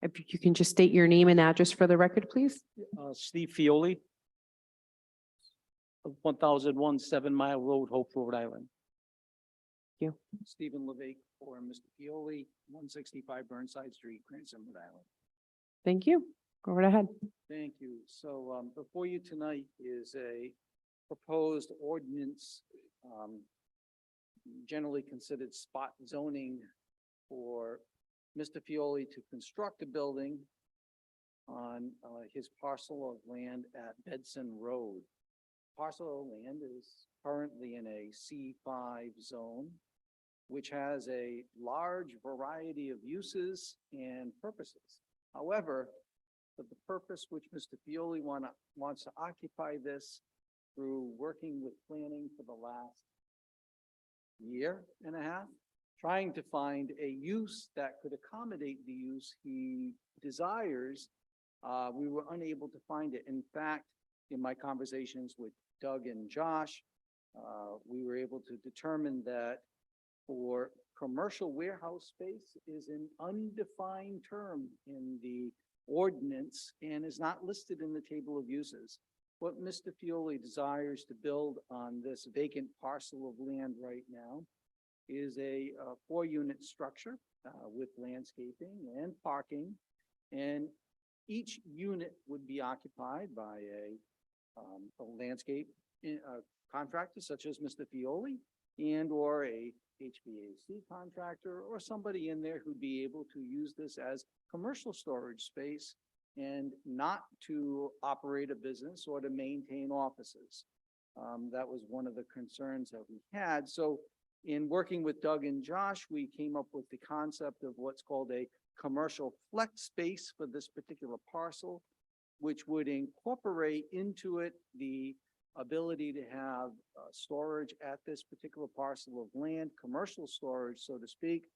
If you can just state your name and address for the record, please.
Steve Fioli. 1001 7 Mile Road, Hope, Rhode Island.
You.
Stephen Levake for Mr. Fioli, 165 Burnside Street, Cranston, Rhode Island.
Thank you. Go right ahead.
Thank you. So before you tonight is a proposed ordinance, generally considered spot zoning for Mr. Fioli to construct a building on his parcel of land at Bedson Road. Parcel of land is currently in a C5 zone, which has a large variety of uses and purposes. However, for the purpose which Mr. Fioli wants to occupy this through working with planning for the last year and a half, trying to find a use that could accommodate the use he desires, we were unable to find it. In fact, in my conversations with Doug and Josh, we were able to determine that for commercial warehouse space is an undefined term in the ordinance and is not listed in the table of uses. What Mr. Fioli desires to build on this vacant parcel of land right now is a 4-unit structure with landscaping and parking, and each unit would be occupied by a landscape contractor such as Mr. Fioli and or a HVAC contractor or somebody in there who'd be able to use this as commercial storage space and not to operate a business or to maintain offices. That was one of the concerns that we had. So in working with Doug and Josh, we came up with the concept of what's called a commercial flex space for this particular parcel, which would incorporate into it the ability to have storage at this particular parcel of land, commercial storage, so to speak,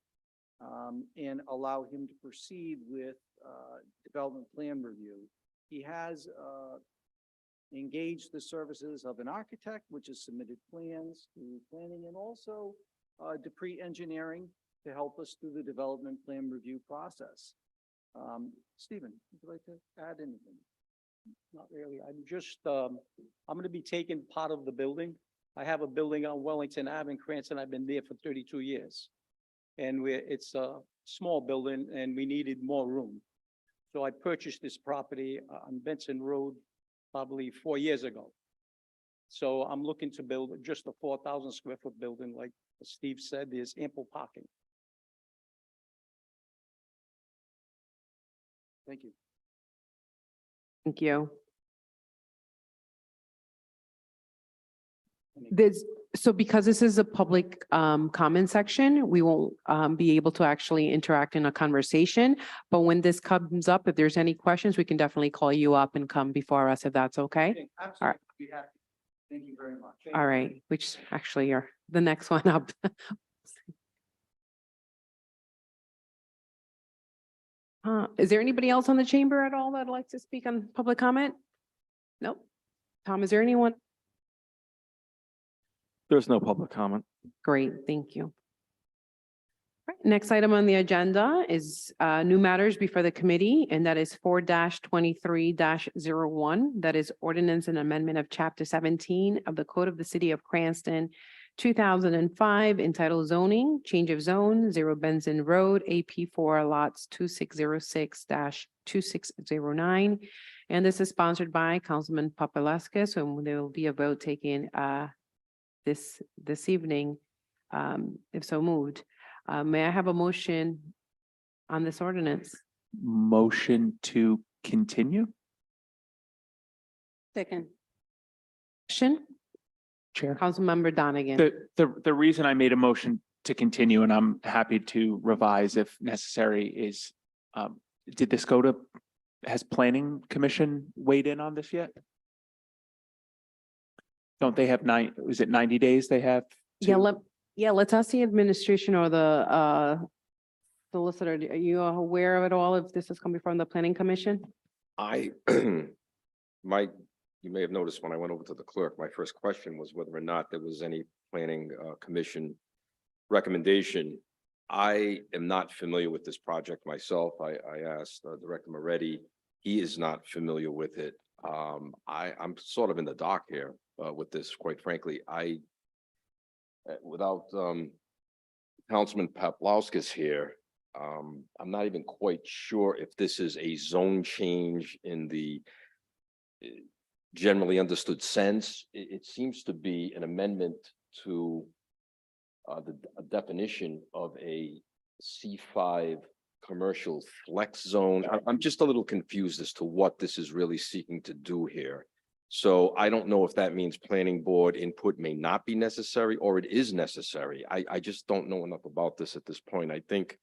and allow him to proceed with development plan review. He has engaged the services of an architect, which has submitted plans to planning and also Dupree Engineering to help us through the development plan review process. Stephen, would you like to add anything?
Not really. I'm just, I'm going to be taking part of the building. I have a building on Wellington Ave in Cranston. I've been there for 32 years. And it's a small building and we needed more room. So I purchased this property on Benson Road probably 4 years ago. So I'm looking to build just a 4,000 square foot building. Like Steve said, there's ample parking.
Thank you.
Thank you. So because this is a public comment section, we won't be able to actually interact in a conversation. But when this comes up, if there's any questions, we can definitely call you up and come before us if that's okay.
Absolutely. Be happy. Thank you very much.
All right, which actually are the next one up. Is there anybody else on the chamber at all that'd like to speak on public comment? Nope. Tom, is there anyone?
There's no public comment.
Great, thank you. Right, next item on the agenda is new matters before the committee, and that is 4-23-01. That is ordinance and amendment of chapter 17 of the Code of the City of Cranston, 2005, entitled zoning, change of zone, 0 Benson Road, AP4 lots 2606-2609. And this is sponsored by Councilman Papaleskis, and there will be a vote taken this evening, if so moved. May I have a motion on this ordinance?
Motion to continue?
Second.
Question?
Chair.
Councilmember Donegan.
The reason I made a motion to continue, and I'm happy to revise if necessary. Did this go to, has Planning Commission weighed in on this yet? Don't they have is it 90 days they have?
Let's ask the administration or the solicitor. Are you aware of it all if this is coming from the Planning Commission?
You may have noticed when I went over to the clerk, my first question was whether or not there was any planning commission recommendation. I am not familiar with this project myself. I asked Director Moretti. He is not familiar with it. I'm sort of in the dark here with this, quite frankly. Without Councilman Paplowskis here, I'm not even quite sure if this is a zone change in the generally understood sense. It seems to be an amendment to the definition of a C5 commercial flex zone. I'm just a little confused as to what this is really seeking to do here. So I don't know if that means planning board input may not be necessary or it is necessary. I just don't know enough about this at this point. I think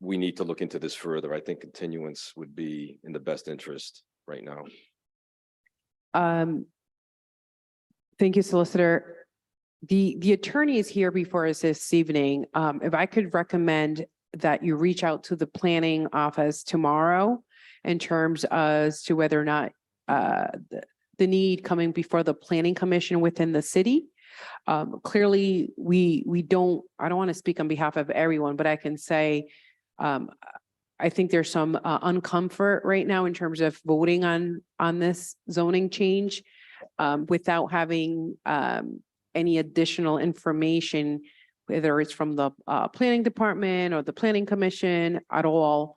we need to look into this further. I think continuance would be in the best interest right now.
Thank you, Solicitor. The attorney is here before us this evening. If I could recommend that you reach out to the planning office tomorrow in terms as to whether or not the need coming before the Planning Commission within the city. Clearly, I don't want to speak on behalf of everyone, but I can say I think there's some uncomfort right now in terms of voting on this zoning change without having any additional information, whether it's from the planning department or the Planning Commission at all.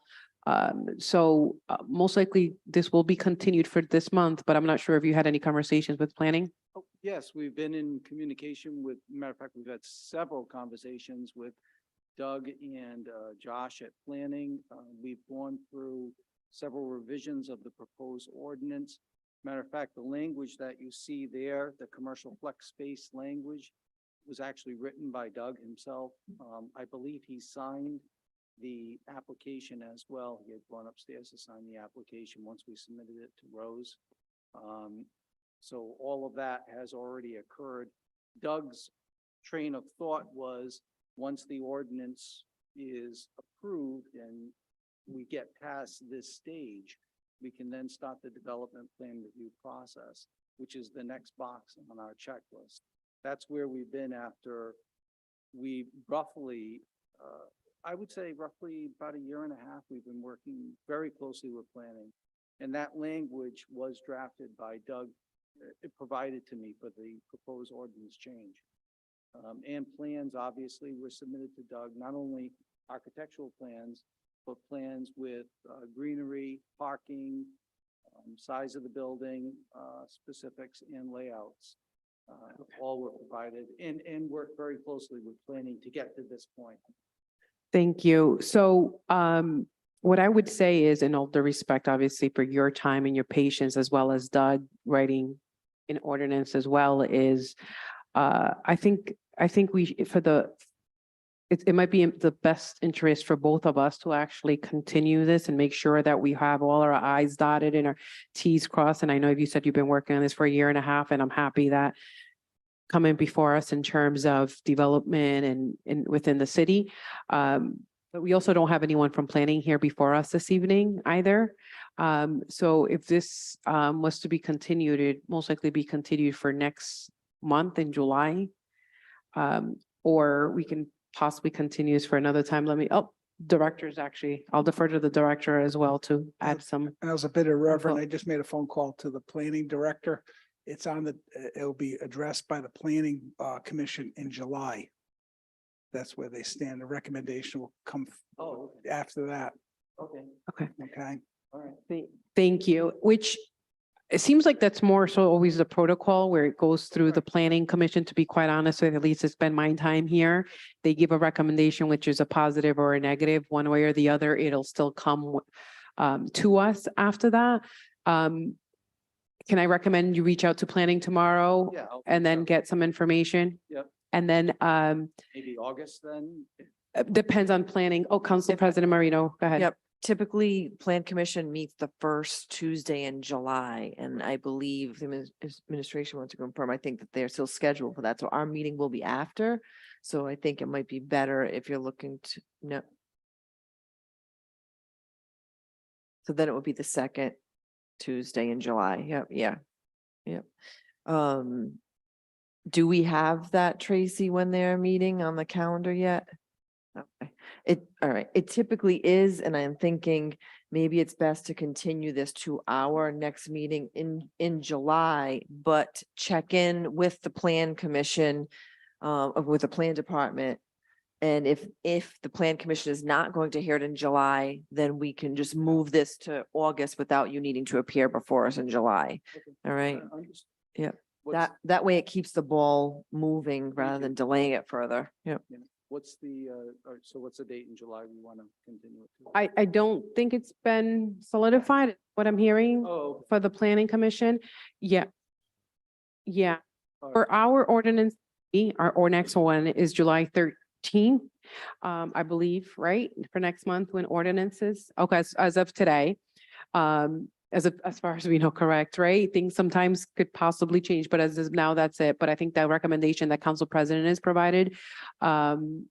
So most likely this will be continued for this month, but I'm not sure if you had any conversations with planning.
Oh, yes, we've been in communication with, matter of fact, we've had several conversations with Doug and Josh at planning. We've gone through several revisions of the proposed ordinance. Matter of fact, the language that you see there, the commercial flex space language, was actually written by Doug himself. I believe he signed the application as well. He had gone upstairs to sign the application once we submitted it to Rose. So all of that has already occurred. Doug's train of thought was once the ordinance is approved and we get past this stage, we can then start the development plan review process, which is the next box on our checklist. That's where we've been after we roughly, I would say roughly about a year and a half, we've been working very closely with planning. And that language was drafted by Doug, it provided to me for the proposed ordinance change. And plans obviously were submitted to Doug, not only architectural plans, but plans with greenery, parking, size of the building, specifics and layouts. All were provided and worked very closely with planning to get to this point.
Thank you. So what I would say is, in all due respect, obviously, for your time and your patience, as well as Doug writing an ordinance as well, is I think it might be in the best interest for both of us to actually continue this and make sure that we have all our I's dotted and our T's crossed. And I know you said you've been working on this for a year and a half, and I'm happy that coming before us in terms of development and within the city. But we also don't have anyone from planning here before us this evening either. So if this was to be continued, it'd most likely be continued for next month in July. Or we can possibly continue this for another time. Directors actually, I'll defer to the director as well to add some.
And I was a bit irreverent. I just made a phone call to the planning director. It's it'll be addressed by the planning commission in July. That's where they stand. The recommendation will come after that.
Okay.
Okay.
All right.
Thank you, which it seems like that's more so always the protocol where it goes through the planning commission, to be quite honest with, at least it's been my time here. They give a recommendation, which is a positive or a negative, one way or the other, it'll still come to us after that. can I recommend you reach out to planning tomorrow
Yeah. I'll
and
reach
then
out.
get some information?
Yep.
And then,
Maybe August then?
depends on planning. Oh, Council President Marino, go ahead.
Yep. Typically, Plan Commission meets the first Tuesday in July, and I believe the administration wants to confirm, I think that they're still scheduled for that, so our meeting will be after. So I think it might be better if you're looking to, no. So then it would be the second Tuesday in July. Yep, yeah. Yep. Do we have that, Tracy, when they're meeting on the calendar yet? Okay, all right, it typically is, and I'm thinking maybe it's best to continue this to our next meeting in July, but check in with the Plan Commission, with the Plan Department. And if the Plan Commission is not going to hear it in July, then we can just move this to August without you needing to appear before us in July.
Okay.
All right,
Understood.
Yep.
What's-
that way it keeps the ball moving rather than delaying it further. Yep.
What's the, all right, so what's the date in July we want to continue it to?
I don't think it's been solidified, what I'm hearing
Oh,
for the planning commission. Yeah. Yeah,
all right.
for our ordinance, our next one is July 13th. I believe, right, for next month when ordinances, okay, as of today. As far as we know, correct, right? Things sometimes could possibly change, but as of now, that's it. But I think that recommendation that Council President has provided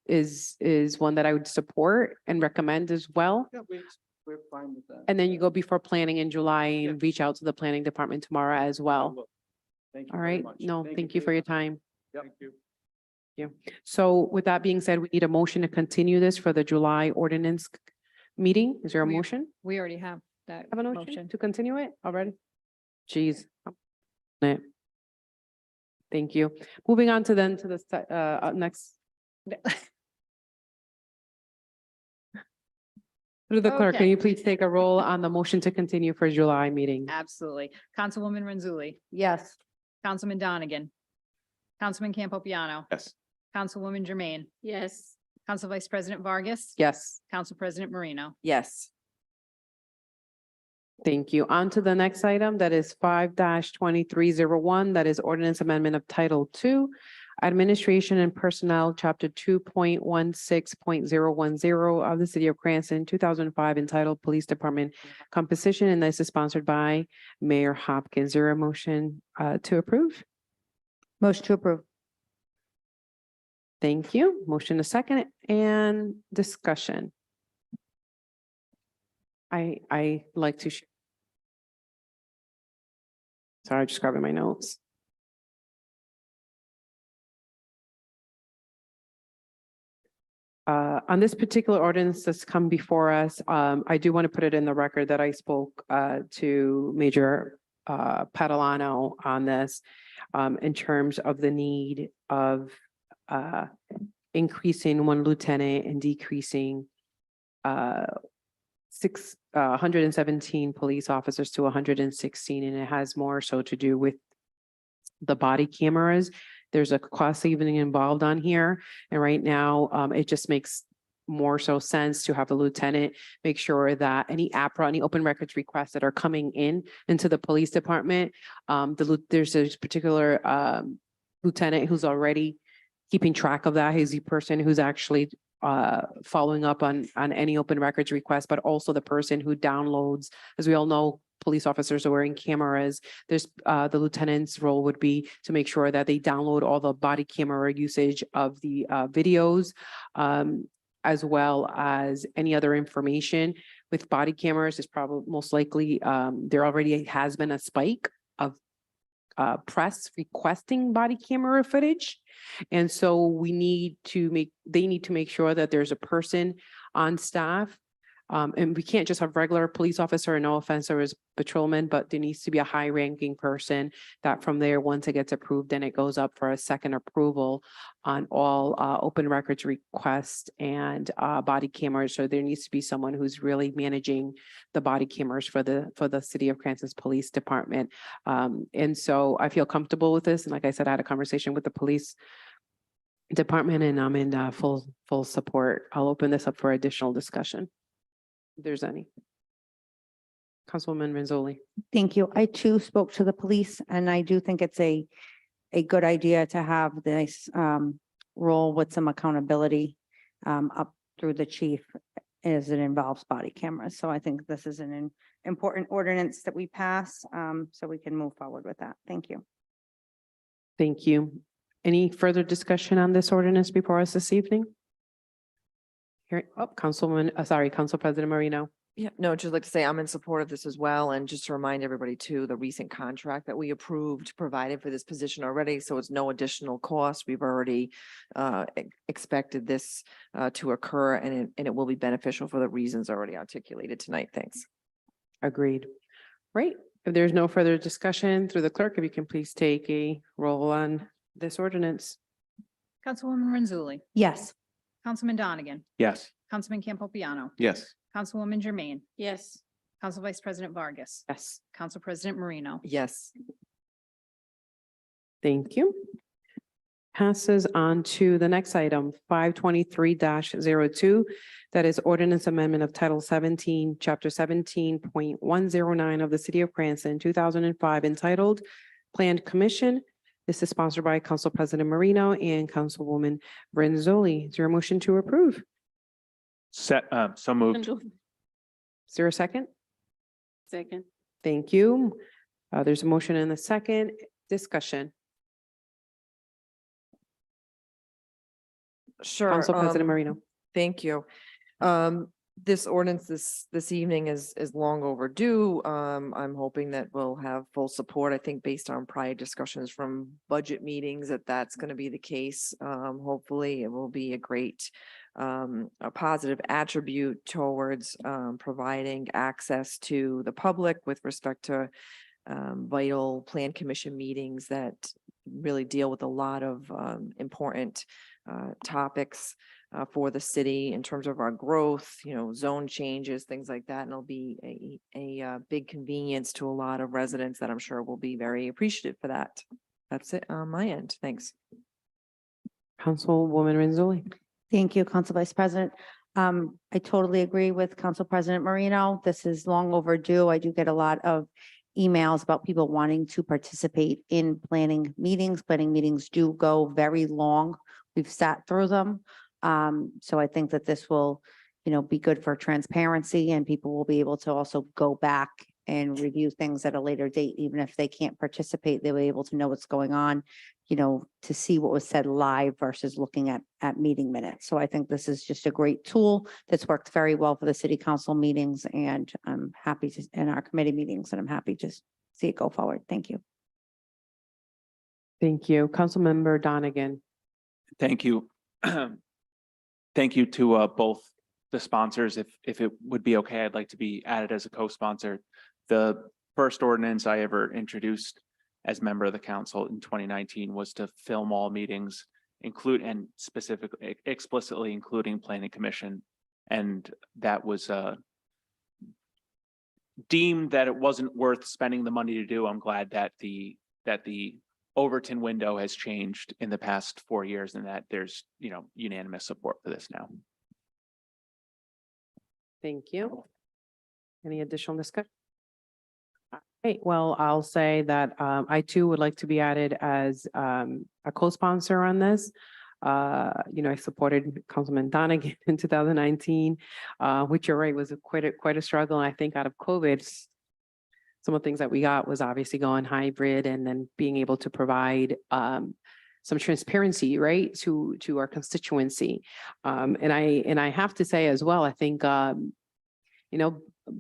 is one that I would support and recommend as well.
Yeah, we're fine with that.
And then you go before planning in July
Yeah.
and reach out to the planning department tomorrow as well.
Look, Thank you
All
very
right,
much.
no, thank you for your time.
Yep. Thank you.
So with that being said, we need a motion to continue this for the July ordinance meeting. Is there a
We-
motion?
We already have that
Have a motion
motion.
to continue it already? Jeez. Thank you. Moving on to then to the next. Through the clerk, can
Okay.
you please take a roll on the motion to continue for July meeting?
Absolutely. Councilwoman Renzulli,
Yes.
Councilman Donegan, Councilman Campopiano,
Yes.
Councilwoman Jermaine,
Yes,
Council Vice President Vargas,
Yes,
Council President Marino.
Yes.
thank you. On to the next item, that is 5-2301, that is ordinance amendment of Title II, Administration and Personnel, Chapter 2.16.010 of the City of Cranston, 2005, entitled Police Department Composition, and this is sponsored by Mayor Hopkins. Is there a motion to approve?
Motion to approve.
Thank you. Motion to second and discussion. I like to. Sorry, just grabbing my notes. On this particular ordinance that's come before us, I do want to put it in the record that I spoke to Major Catalano on this in terms of the need of increasing one lieutenant and decreasing 117 police officers to 116, and it has more so to do with the body cameras. There's a cost saving involved on here, and right now, it just makes more so sense to have the lieutenant make sure that any APRA, any open records requests that are coming into the police department, there's a particular lieutenant who's already keeping track of that. He's the person who's actually following up on any open records request, but also the person who downloads, as we all know, police officers are wearing cameras. There's the lieutenant's role would be to make sure that they download all the body camera usage of the videos, as well as any other information. With body cameras, it's probably most likely there already has been a spike of press requesting body camera footage. And so they need to make sure that there's a person on staff. And we can't just have regular police officer, and no offense, there is patrolman, but there needs to be a high ranking person that from there, once it gets approved, then it goes up for a second approval on all open records requests and body cameras. So there needs to be someone who's really managing the body cameras for the City of Cranston's Police Department. And so I feel comfortable with this. And like I said, I had a conversation with the police department, and I'm in full support. I'll open this up for additional discussion, if there's any. Councilwoman Renzulli.
Thank you. I too spoke to the police and I do think it's a good idea to have this role with some accountability up through the chief as it involves body cameras. So I think this is an important ordinance that we pass so we can move forward with that. Thank you.
Thank you. Any further discussion on this ordinance before us this evening? Here, Council President Marino.
Yeah, no, just like to say I'm in support of this as well. And just to remind everybody too, the recent contract that we approved provided for this position already. So it's no additional cost. We've already expected this to occur and it will be beneficial for the reasons already articulated tonight. Thanks.
Agreed. Right. If there's no further discussion through the clerk, if you can please take a roll on this ordinance.
Councilwoman Renzulli,
Yes.
Councilman Donegan,
Yes.
Councilman Campopiano,
Yes.
Councilwoman Jermaine,
Yes.
Council Vice President Vargas,
Yes.
Council President Marino.
Yes.
Thank you. Passes on to the next item, 523-02. That is ordinance amendment of Title 17, Chapter 17.109 of the City of Cranston, 2005, entitled Planned Commission. This is sponsored by Council President Marino and Councilwoman Renzulli. Is there a motion to approve?
So moved.
Is there a second?
Second.
Thank you. There's a motion and a second. Discussion.
Sure.
Council President Marino.
Thank you. This ordinance this evening is long overdue. I'm hoping that we'll have full support. I think based on prior discussions from budget meetings that's going to be the case. Hopefully it will be a great a positive attribute towards providing access to the public with respect to vital plan commission meetings that really deal with a lot of important topics for the city in terms of our growth, zone changes, things like that. And it'll be a big convenience to a lot of residents that I'm sure will be very appreciative for that. That's it on my end. Thanks.
Councilwoman Renzulli.
Thank you, Council Vice President. I totally agree with Council President Marino. This is long overdue. I do get a lot of emails about people wanting to participate in planning meetings. Planning meetings do go very long. We've sat through them. So I think that this will, be good for transparency and people will be able to also go back and review things at a later date. Even if they can't participate, they'll be able to know what's going on, to see what was said live versus looking at meeting minutes. So I think this is just a great tool that's worked very well for the city council meetings and I'm happy to, in our committee meetings, and I'm happy to see it go forward. Thank you.
Thank you. Councilmember Donegan.
Thank you. Thank you to both the sponsors. If it would be okay, I'd like to be added as a co-sponsor. The first ordinance I ever introduced as member of the council in 2019 was to film all meetings, and specifically explicitly including planning commission. And that was deemed that it wasn't worth spending the money to do. I'm glad that the Overton window has changed in the past 4 years and that there's, unanimous support for this now.
Thank you. Any additional discussion? Okay, well, I'll say that I too would like to be added as a co-sponsor on this. I supported Councilman Donegan in 2019, which you're right, was quite a struggle. And I think out of COVID, some of the things that we got was obviously going hybrid and then being able to provide some transparency, right, to our constituency. And I have to say as well, I think,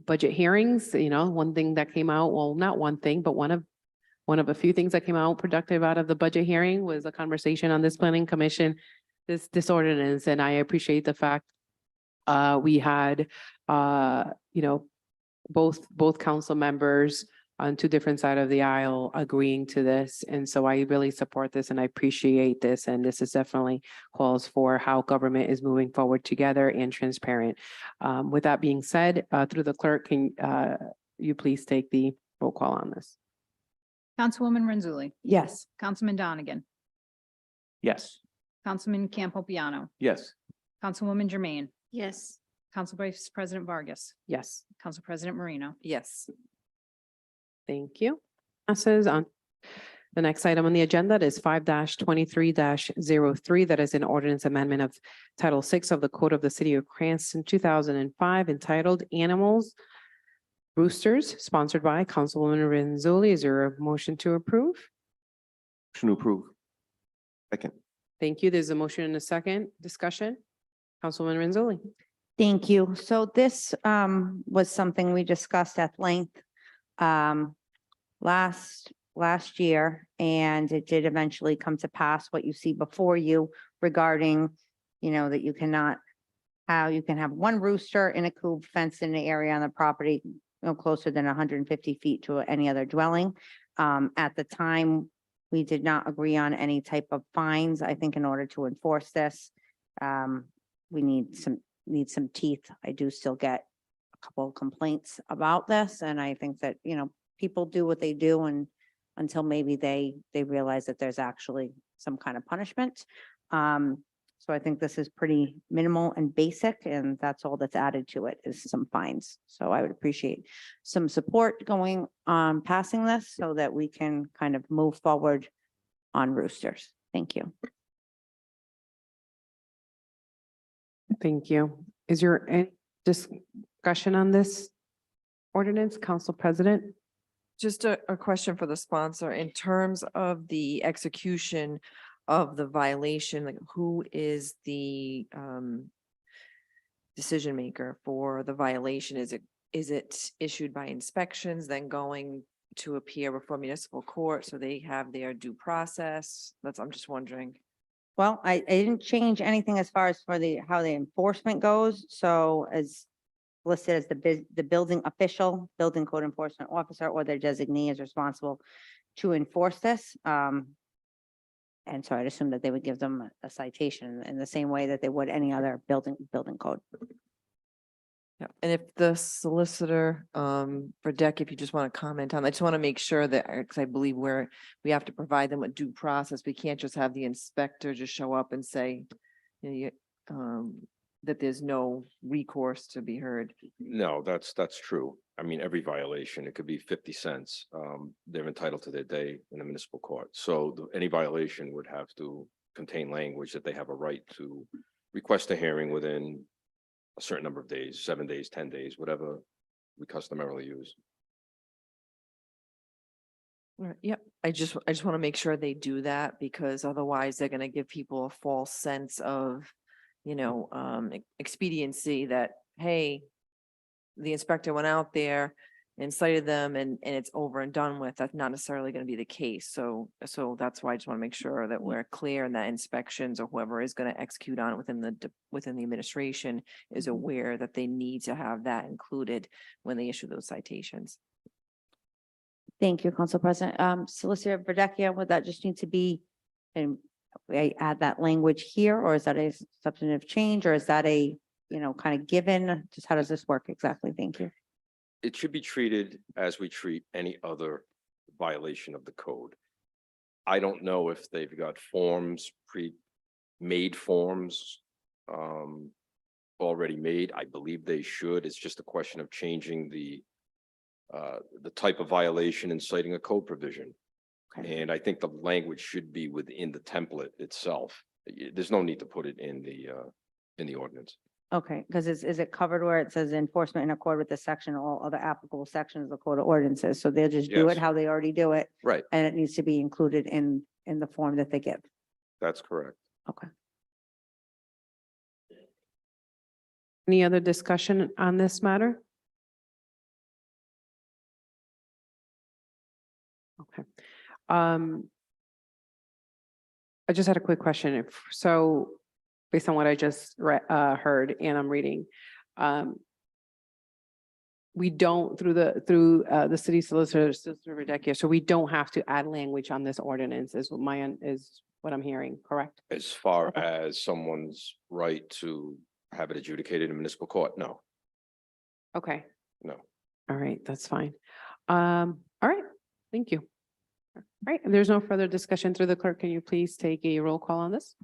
budget hearings, one thing that came out, well, not one thing, but one of a few things that came out productive out of the budget hearing was a conversation on this planning commission, this ordinance. And I appreciate the fact we had, both council members on two different sides of the aisle agreeing to this. And so I really support this and I appreciate this. And this is definitely calls for how government is moving forward together and transparent. With that being said, through the clerk, can you please take the roll call on this?
Councilwoman Renzulli,
Yes.
Councilman Donegan,
Yes.
Councilman Campopiano,
Yes.
Councilwoman Jermaine,
Yes.
Council Vice President Vargas,
Yes,
Council President Marino.
Yes.
thank you. Passes on. The next item on the agenda is 5-23-03. That is an ordinance amendment of Title VI of the Code of the City of Cranston, 2005, entitled Animals Roosters, sponsored by Councilwoman Renzulli. Is there a motion to approve?
Motion to approve. Second.
Thank you. There's a motion and a second. Discussion? Councilwoman Renzulli.
Thank you. So this was something we discussed at length last year, and it did eventually come to pass what you see before you regarding, that you can have one rooster in a coop fenced in the area on the property no closer than 150 feet to any other dwelling. At the time, we did not agree on any type of fines. I think in order to enforce this, we need some teeth. I do still get a couple of complaints about this, and I think that, people do what they do, and until maybe they realize that there's actually some kind of punishment. So I think this is pretty minimal and basic, and that's all that's added to it is some fines. So I would appreciate some support going on passing this so that we can kind of move forward on roosters. Thank you.
Thank you. Is there any discussion on this ordinance, Council President?
Just a question for the sponsor, in terms of the execution of the violation, like who is the decision maker for the violation? Is it issued by inspections, then going to appear before municipal court, so they have their due process? I'm just wondering.
Well, I didn't change anything as far as for how the enforcement goes. So as listed as the building official, building code enforcement officer, or their designee is responsible to enforce this. And so I'd assume that they would give them a citation in the same way that they would any other building code.
Yeah, and if the solicitor, for Deck, if you just want to comment on, I just want to make sure that, because I believe we have to provide them with due process. We can't just have the inspector just show up and say, that there's no recourse to be heard.
No, that's true. I mean, every violation, it could be 50 cents. They're entitled to their day in the municipal court. So any violation would have to contain language that they have a right to request a hearing within a certain number of days, 7 days, 10 days, whatever we customarily use.
Right, yep. I just want to make sure they do that, because otherwise they're going to give people a false sense of, expediency that, hey, the inspector went out there and cited them and it's over and done with. That's not necessarily going to be the case. So that's why I just want to make sure that we're clear and that inspections or whoever is going to execute on it within the administration is aware that they need to have that included when they issue those citations.
Thank you, Council President. Solicitor Verdecchia, would that just need to be, and I add that language here, or is that a substantive change, or is that a, kind of given? Just how does this work exactly? Thank you.
It should be treated as we treat any other violation of the code. I don't know if they've got forms, pre-made forms, already made. I believe they should. It's just a question of changing the type of violation and citing a code provision.
Okay.
And I think the language should be within the template itself. There's no need to put it in the ordinance.
Okay, because is it covered where it says enforcement in accord with this section, all other applicable sections of the code of ordinances? So they'll just do it
Yes.
how they already do it,
Right,
and it needs to be included in the form that they give.
that's correct.
Okay.
Any other discussion on this matter? Okay. I just had a quick question. Based on what I just heard and I'm reading, we don't through the city solicitor Verdecchia, so we don't have to add language on this ordinance is what I'm hearing, correct?
As far
Okay.
as someone's right to have it adjudicated in municipal court, no,
Okay,
no.
all right, that's fine. All right, thank you. All right, if there's no further discussion through the clerk, can you please take a roll call on this?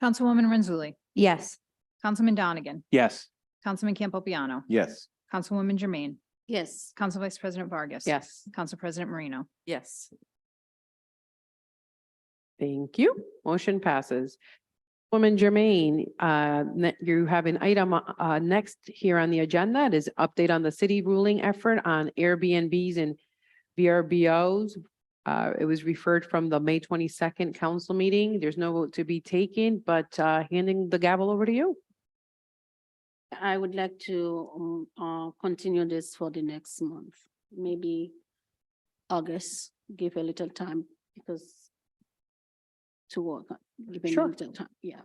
Councilwoman Renzulli,
Yes.
Councilman Donegan,
Yes.
Councilman Campopiano,
Yes.
Councilwoman Jermaine,
Yes.
Council Vice President Vargas.
Yes.
Council President Marino.
Yes.
Thank you. Motion passes. Woman Jermaine, you have an item next here on the agenda. It is update on the city ruling effort on Airbnbs and VRBOs. It was referred from the May 22nd council meeting. There's no vote to be taken, but handing the gavel over to you.
I would like to continue this for the next month, maybe August, give a little time because to work, give a
Sure.
little time, yeah.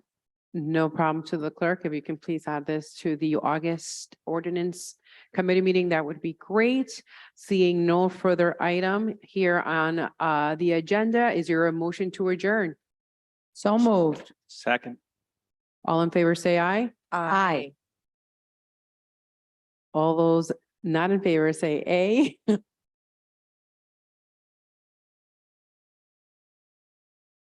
No problem to the clerk. If you can please add this to the August ordinance committee meeting, that would be great. Seeing no further item here on the agenda, is there a motion to adjourn?
So moved.
Second.
All in favor, say aye.
Aye.
All those not in favor, say A.